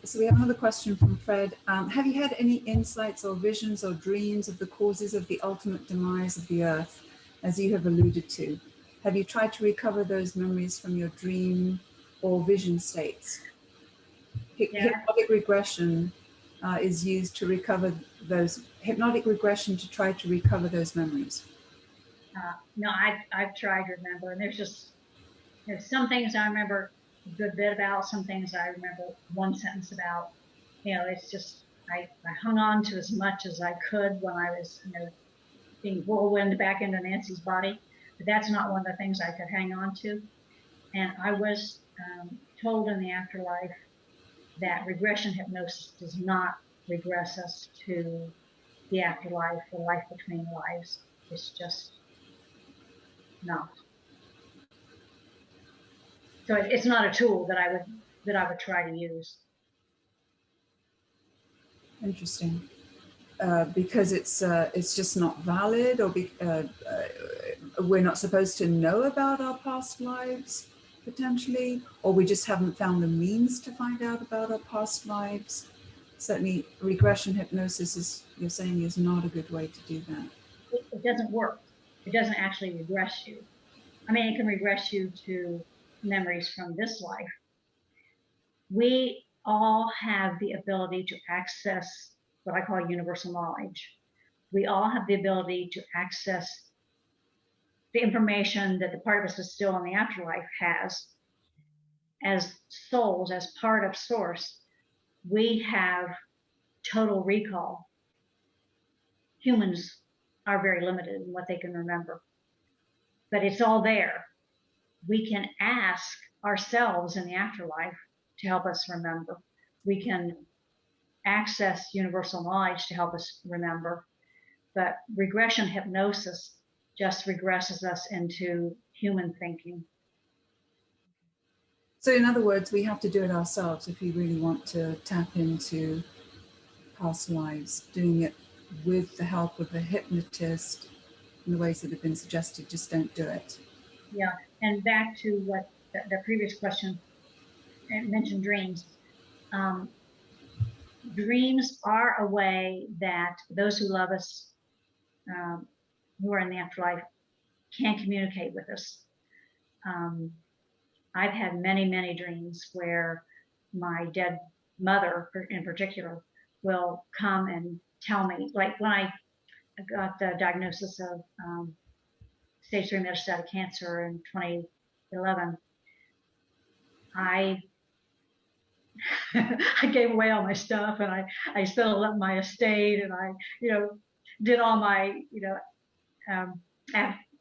So we have another question from Fred. Have you had any insights or visions or dreams of the causes of the ultimate demise of the Earth, as you have alluded to? Have you tried to recover those memories from your dream or vision states? Hypnotic regression is used to recover those, hypnotic regression to try to recover those memories. No, I've tried to remember, and there's some things I remember a good bit about, some things I remember one sentence about. It's just, I hung on to as much as I could when I was, being whirlwind back into Nanci's body, but that's not one of the things I could hang on to. And I was told in the afterlife that regression hypnosis does not regress us to the afterlife, the life between lives. It's just not. So it's not a tool that I would try to use. Interesting. Because it's just not valid, or we're not supposed to know about our past lives potentially, or we just haven't found the means to find out about our past lives. Certainly, regression hypnosis, is you're saying, is not a good way to do that. It doesn't work. It doesn't actually regress you. I mean, it can regress you to memories from this life. We all have the ability to access what I call universal knowledge. We all have the ability to access the information that the part of us that's still in the afterlife has. As souls, as part of source, we have total recall. Humans are very limited in what they can remember, but it's all there. We can ask ourselves in the afterlife to help us remember. We can access universal knowledge to help us remember, but regression hypnosis just regresses us into human thinking. So in other words, we have to do it ourselves if we really want to tap into past lives. Doing it with the help of a hypnotist in the ways that have been suggested, just don't do it. Yeah, and back to what the previous question mentioned, dreams. Dreams are a way that those who love us, who are in the afterlife, can communicate with us. I've had many, many dreams where my dead mother, in particular, will come and tell me, like when I got the diagnosis of stage 3 metastatic cancer in 2011, I gave away all my stuff, and I settled up my estate, and I, did all my,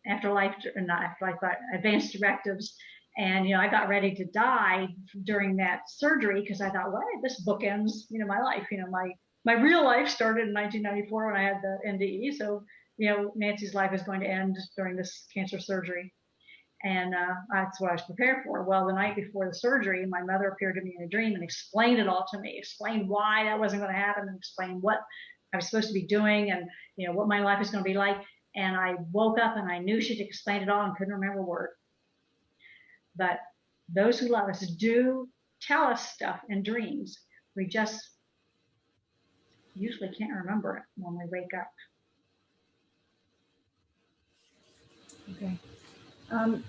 afterlife, not afterlife, but advanced directives. And, I got ready to die during that surgery because I thought, well, this bookends, my life. My real life started in 1994 when I had the NDE. So Nancy's life is going to end during this cancer surgery. And that's what I was prepared for. Well, the night before the surgery, my mother appeared to me in a dream and explained it all to me, explained why that wasn't going to happen, and explained what I was supposed to be doing, and what my life is going to be like. And I woke up and I knew she'd explained it all and couldn't remember a word. But those who love us do tell us stuff in dreams. We just usually can't remember it when we wake up. Okay.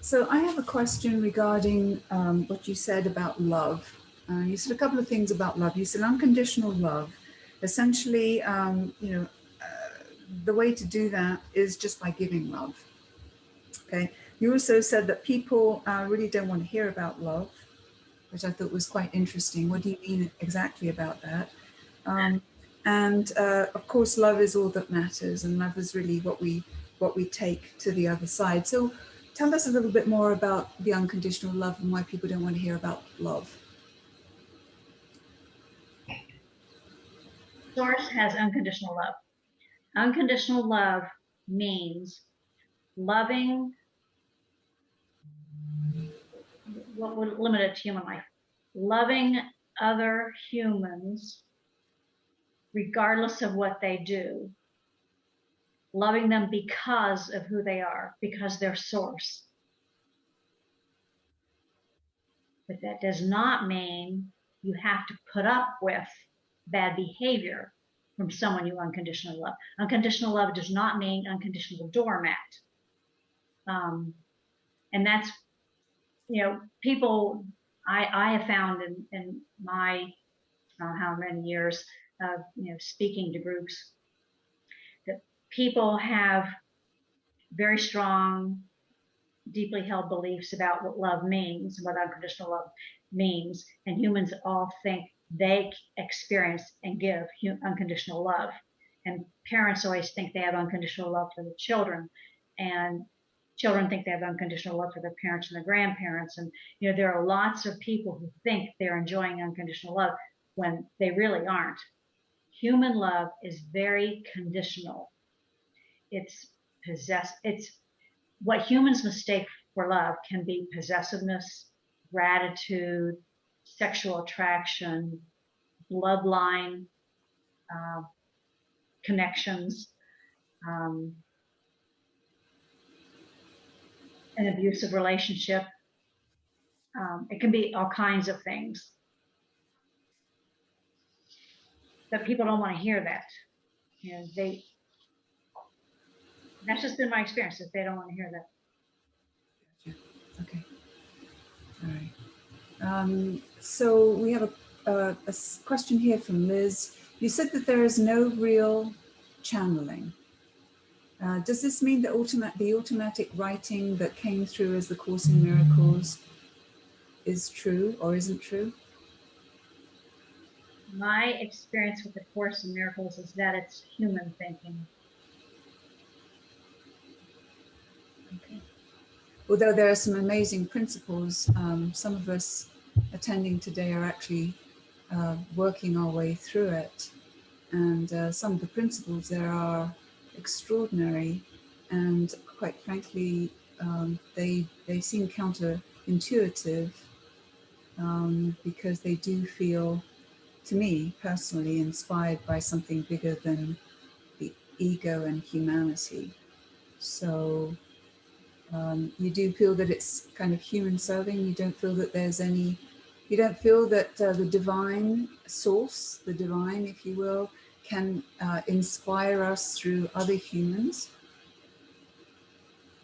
So I have a question regarding what you said about love. You said a couple of things about love. You said unconditional love. Essentially, the way to do that is just by giving love. Okay. You also said that people really don't want to hear about love, which I thought was quite interesting. What do you mean exactly about that? Of course, love is all that matters, and love is really what we take to the other side. So tell us a little bit more about the unconditional love and why people don't want to hear about love. Source has unconditional love. Unconditional love means loving, what would limit it to human life, loving other humans regardless of what they do, loving them because of who they are, because they're source. But that does not mean you have to put up with bad behavior from someone you unconditionally love. Unconditional love does not mean unconditional doormat. And that's, people, I have found in my, how many years of, speaking to groups, that people have very strong, deeply held beliefs about what love means, what unconditional love means, and humans all think they experience and give unconditional love. And parents always think they have unconditional love for the children, and children think they have unconditional love for their parents and their grandparents. And there are lots of people who think they're enjoying unconditional love when they really aren't. Human love is very conditional. It's what humans mistake for love can be possessiveness, gratitude, sexual attraction, bloodline connections, an abusive relationship. It can be all kinds of things. But people don't want to hear that. That's just been my experience, that they don't want to hear that. Okay. All right. So we have a question here from Liz. You said that there is no real channeling. Does this mean that the automatic writing that came through as the Course in Miracles is true or isn't true? My experience with the Course in Miracles is that it's human thinking. Okay. Although there are some amazing principles, some of us attending today are actually working our way through it. And some of the principles there are extraordinary, and quite frankly, they seem counterintuitive because they do feel, to me personally, inspired by something bigger than the ego and humanity. So you do feel that it's kind of human serving. You don't feel that you don't feel that the divine source, the divine, if you will, can inspire us through other humans.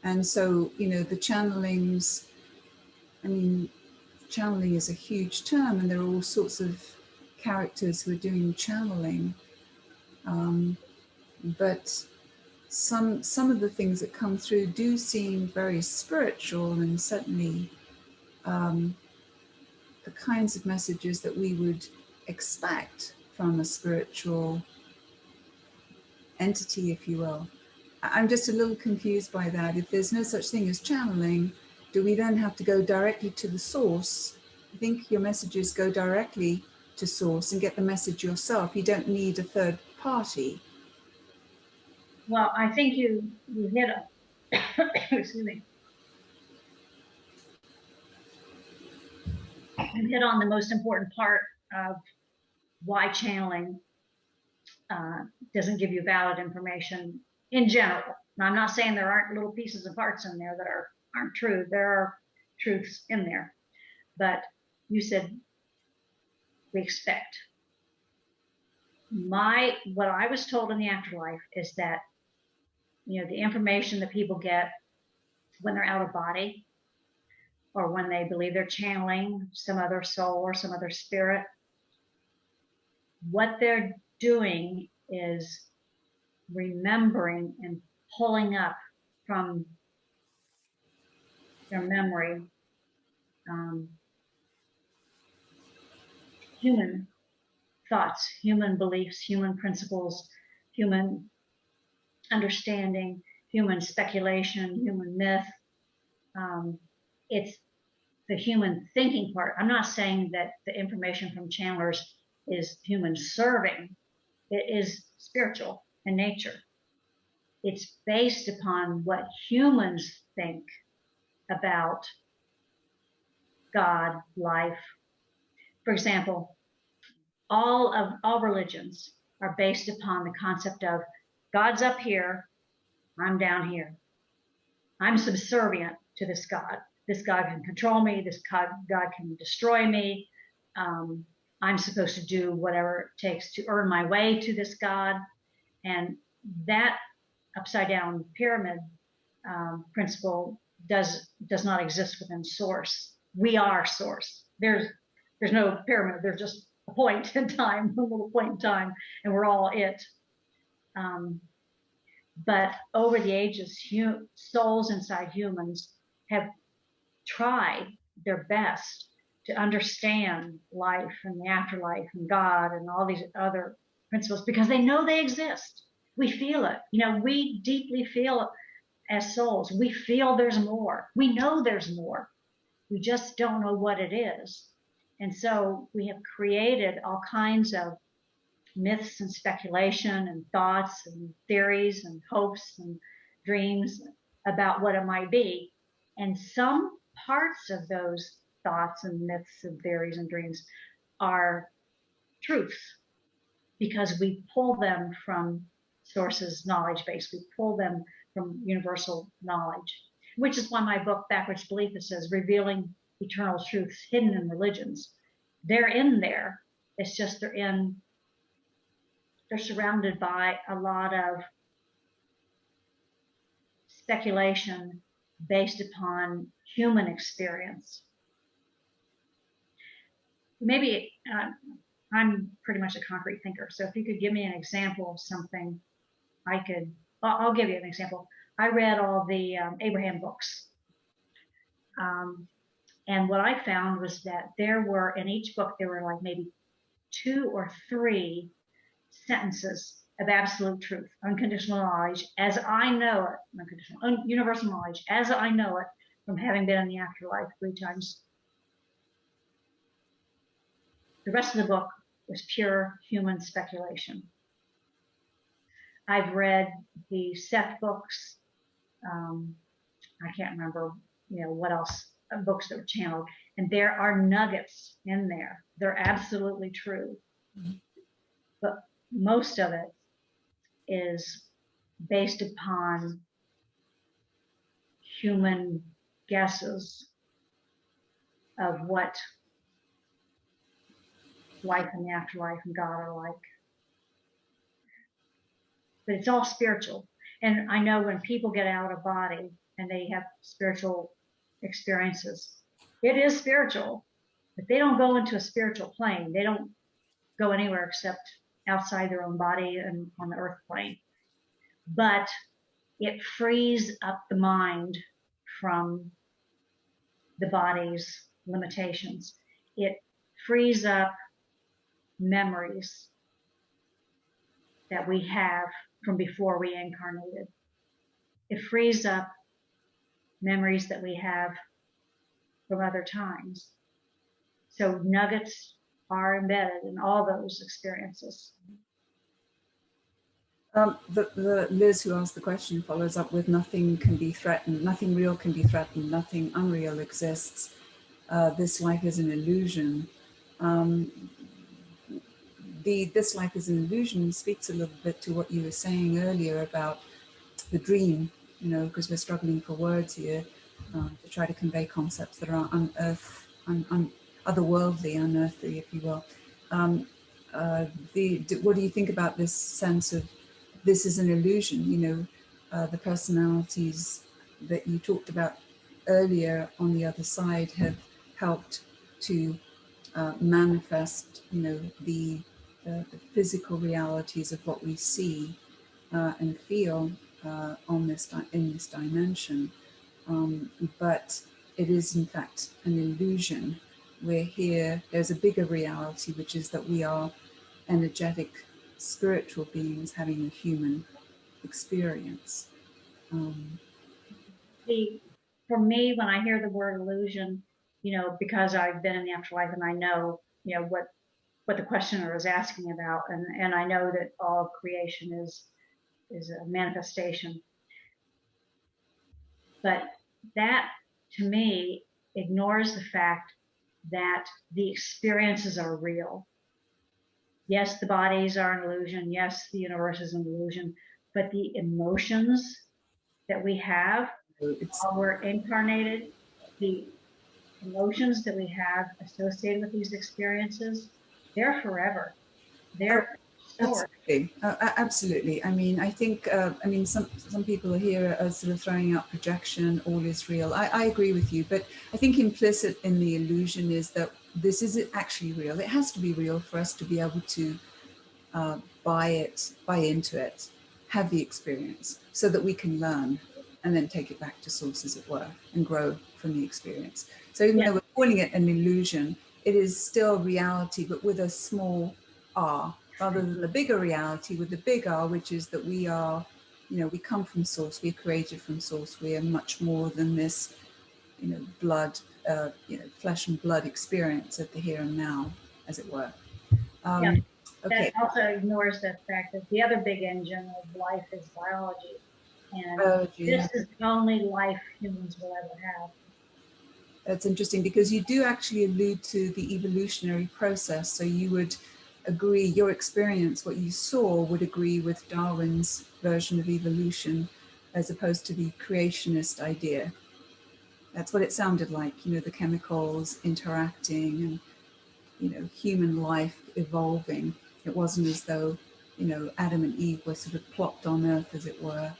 And so, the channelings, channeling is a huge term, and there are all sorts of characters who are doing channeling. But some of the things that come through do seem very spiritual, and certainly the kinds of messages that we would expect from a spiritual entity, if you will. I'm just a little confused by that. If there's no such thing as channeling, do we then have to go directly to the source? I think your messages go directly to source and get the message yourself. You don't need a third party. Well, I think you hit a, excuse me, you hit on the most important part of why channeling doesn't give you valid information in general. Now, I'm not saying there aren't little pieces and parts in there that aren't true. There are truths in there, but you said we expect. What I was told in the afterlife is that, you know, the information that people get when they're out of body or when they believe they're channeling some other soul or some other spirit, what they're doing is remembering and pulling up from their memory human thoughts, human beliefs, human principles, human understanding, human speculation, human myth. It's the human thinking part. I'm not saying that the information from channelers is human serving. It is spiritual in nature. It's based upon what humans think about God, life. For example, all religions are based upon the concept of God's up here, I'm down here. I'm subservient to this God. This God can control me. This God can destroy me. I'm supposed to do whatever it takes to earn my way to this God. And that upside down pyramid principle does not exist within Source. We are Source. There's no pyramid. There's just a point in time, a little point in time, and we're all it. But over the ages, souls inside humans have tried their best to understand life and the afterlife and God and all these other principles because they know they exist. We feel it. You know, we deeply feel it as souls. We feel there's more. We know there's more. We just don't know what it is. And so we have created all kinds of myths and speculation and thoughts and theories and hopes and dreams about what it might be. And some parts of those thoughts and myths and theories and dreams are truths because we pull them from Source's knowledge base. We pull them from universal knowledge, which is why my book, Backwards Belief, it says revealing eternal truths hidden in religions. They're in there. It's just they're surrounded by a lot of speculation based upon human experience. Maybe I'm pretty much a concrete thinker. So if you could give me an example of something, I'll give you an example. I read all the Abraham books. And what I found was that there were, in each book, there were like maybe 2 or 3 sentences of absolute truth, unconditional knowledge as I know it, unconditional, universal knowledge as I know it from having been in the afterlife 3 times. The rest of the book was pure human speculation. I've read the Seth books. I can't remember, what else, books that were channeled. And there are nuggets in there. They're absolutely true. Mm-hmm. But most of it is based upon human guesses of what life in the afterlife and God are like. But it's all spiritual. And I know when people get out of body and they have spiritual experiences, it is spiritual, but they don't go into a spiritual plane. They don't go anywhere except outside their own body and on the earth plane. But it frees up the mind from the body's limitations. It frees up memories that we have from before we incarnated. It frees up memories that we have from other times. So nuggets are embedded in all those experiences. The Liz who asked the question follows up with nothing can be threatened, nothing real can be threatened, nothing unreal exists. This life is an illusion. This life is an illusion speaks a little bit to what you were saying earlier about the dream, you know, because we're struggling for words here to try to convey concepts that are otherworldly, unearthly, if you will. What do you think about this sense of this is an illusion? You know, the personalities that you talked about earlier on the other side have helped to manifest, you know, the physical realities of what we see and feel in this dimension. But it is in fact an illusion. We're here, there's a bigger reality, which is that we are energetic, spiritual beings having a human experience. For me, when I hear the word illusion, you know, because I've been in the afterlife and I know, you know, what the questioner is asking about, and I know that all creation is a manifestation. But that, to me, ignores the fact that the experiences are real. Yes, the bodies are an illusion. Yes, the universe is an illusion. But the emotions that we have while we're incarnated, the emotions that we have associated with these experiences, they're forever. They're stored. Absolutely, absolutely. I mean, I think, some people here are sort of throwing out projection, all is real. I agree with you, but I think implicit in the illusion is that this is actually real. It has to be real for us to be able to buy into it, have the experience, so that we can learn and then take it back to source, as it were, and grow from the experience. So even though we're calling it an illusion, it is still reality, but with a small r, rather than the bigger reality with the big R, which is that we are, you know, we come from source, we're created from source, we are much more than this, you know, blood, you know, flesh and blood experience at the here and now, as it were. Okay. That also ignores the fact that the other big engine of life is biology. And this is the only life humans will ever have. That's interesting because you do actually allude to the evolutionary process. So you would agree, your experience, what you saw would agree with Darwin's version of evolution as opposed to the creationist idea. That's what it sounded like, you know, the chemicals interacting and, you know, human life evolving. It wasn't as though, you know, Adam and Eve were sort of plopped on Earth, as it were,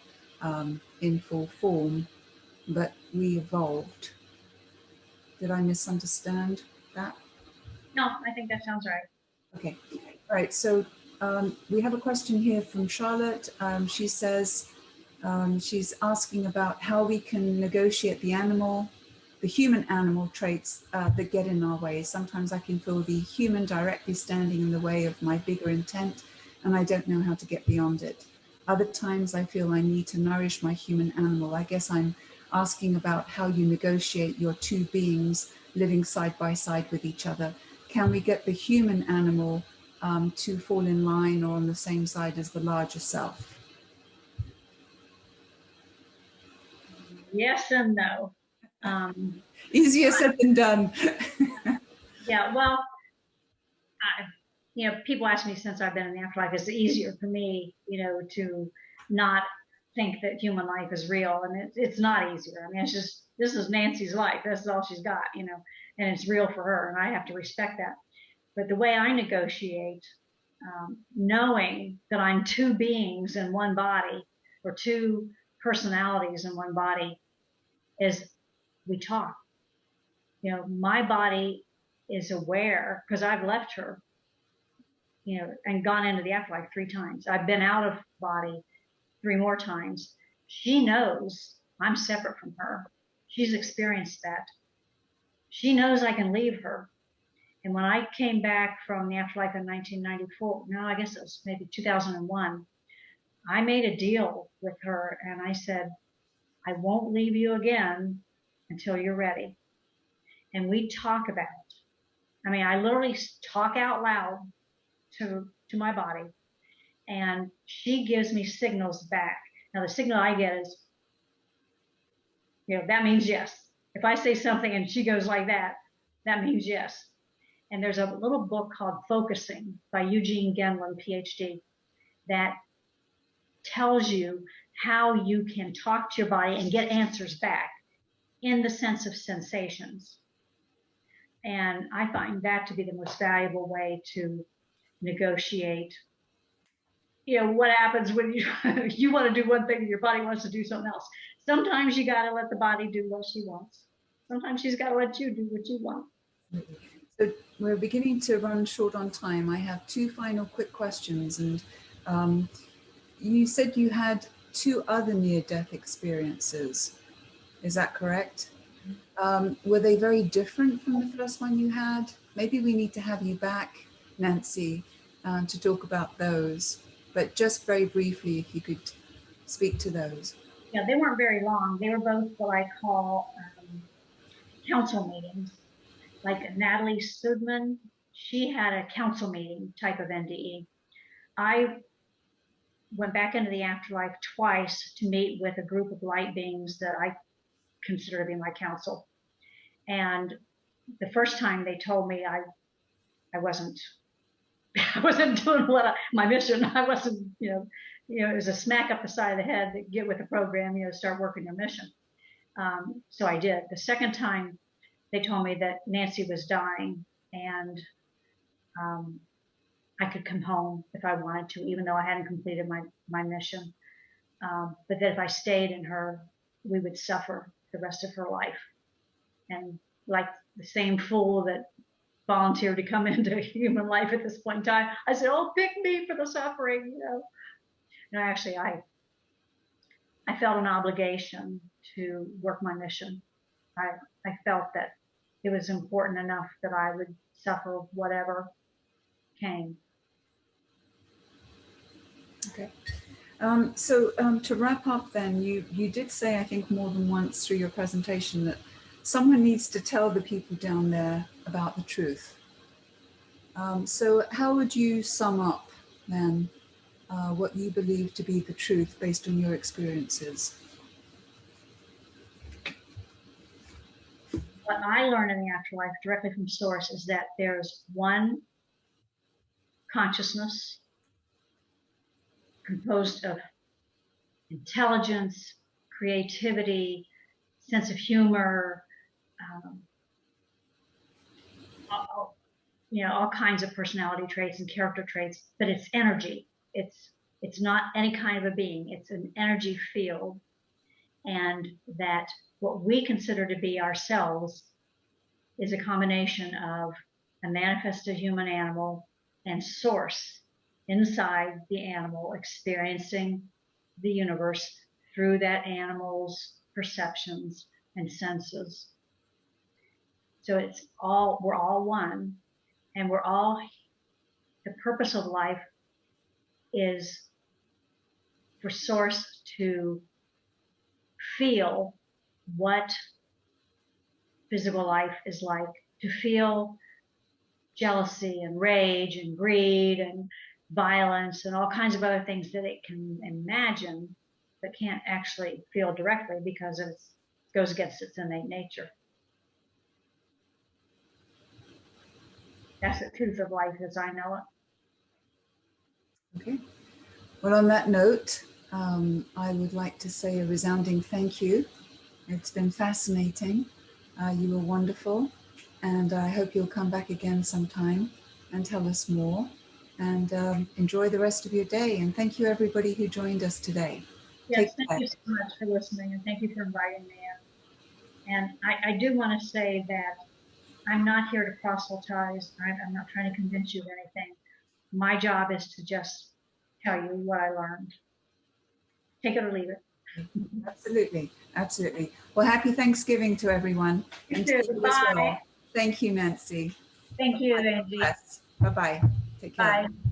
in full form, but we evolved. Did I misunderstand that? No, I think that sounds right. Okay. All right. So we have a question here from Charlotte. She says she's asking about how we can negotiate the human animal traits that get in our way. Sometimes I can feel the human directly standing in the way of my bigger intent, and I don't know how to get beyond it. Other times I feel I need to nourish my human animal. I guess I'm asking about how you negotiate your two beings living side by side with each other. Can we get the human animal to fall in line or on the same side as the larger self? Yes and no. Easier said than done. Yeah, well, you know, people ask me since I've been in the afterlife, is it easier for me, you know, to not think that human life is real? And it's not easier. I mean, it's just, this is Nanci's life. This is all she's got, you know, and it's real for her. And I have to respect that. But the way I negotiate, knowing that I'm two beings in one body or two personalities in one body, is we talk. You know, my body is aware because I've left her, you know, and gone into the afterlife 3 times. I've been out of body 3 more times. She knows I'm separate from her. She's experienced that. She knows I can leave her. And when I came back from the afterlife in 1994, no, I guess it was maybe 2001, I made a deal with her and I said, I won't leave you again until you're ready. And we talk about it. I mean, I literally talk out loud to my body. and she gives me signals back. Now the signal I get is, that means yes. If I say something and she goes like that, that means yes. And there's a little book called Focusing by Eugene Gendlin, PhD, that tells you how you can talk to your body and get answers back in the sense of sensations. And I find that to be the most valuable way to negotiate, what happens when you want to do one thing and your body wants to do something else. Sometimes you got to let the body do what she wants. Sometimes she's got to let you do what you want. So we're beginning to run short on time. I have two final quick questions. And you said you had 2 other near-death experiences. Is that correct? Were they very different from the first one you had? Maybe we need to have you back, Nanci, to talk about those. But just very briefly, if you could speak to those. Yeah, they weren't very long. They were both what I call council meetings. Like Natalie Sudman, she had a council meeting type of NDE. I went back into the afterlife twice to meet with a group of light beings that I consider to be my council. And the first time they told me I wasn't doing my mission. I wasn't, it was a smack up the side of the head that get with the program, start working your mission. So I did. The second time they told me that Nanci was dying and I could come home if I wanted to, even though I hadn't completed my mission. But that if I stayed in her, we would suffer the rest of her life. And like the same fool that volunteered to come into human life at this point in time, I said, "Oh, pick me for the suffering," No, actually, I felt an obligation to work my mission. I felt that it was important enough that I would suffer whatever came. Okay. So to wrap up then, you did say, I think more than once through your presentation, that someone needs to tell the people down there about the truth. So how would you sum up then what you believe to be the truth based on your experiences? What I learned in the afterlife directly from Source is that there's one consciousness composed of intelligence, creativity, sense of humor, all kinds of personality traits and character traits, but it's energy. It's not any kind of a being. It's an energy field, and that what we consider to be ourselves is a combination of a manifested human animal and Source inside the animal experiencing the universe through that animal's perceptions and senses. So we're all one, and the purpose of life is for Source to feel what physical life is like, to feel jealousy and rage and greed and violence and all kinds of other things that it can imagine but can't actually feel directly because it goes against its innate nature. That's the truth of life as I know it. Okay. Well, on that note, I would like to say a resounding thank you. It's been fascinating. You were wonderful, and I hope you'll come back again sometime and tell us more. And enjoy the rest of your day. And thank you, everybody who joined us today. Yes, thank you so much for listening, and thank you for inviting me in. And I do want to say that I'm not here to proselytize. I'm not trying to convince you of anything. My job is to just tell you what I learned. Take it or leave it. Absolutely, absolutely. Well, happy Thanksgiving to everyone. You too. Bye. Thank you, Nanci. Thank you, Angie. Bye-bye. Take care. Bye.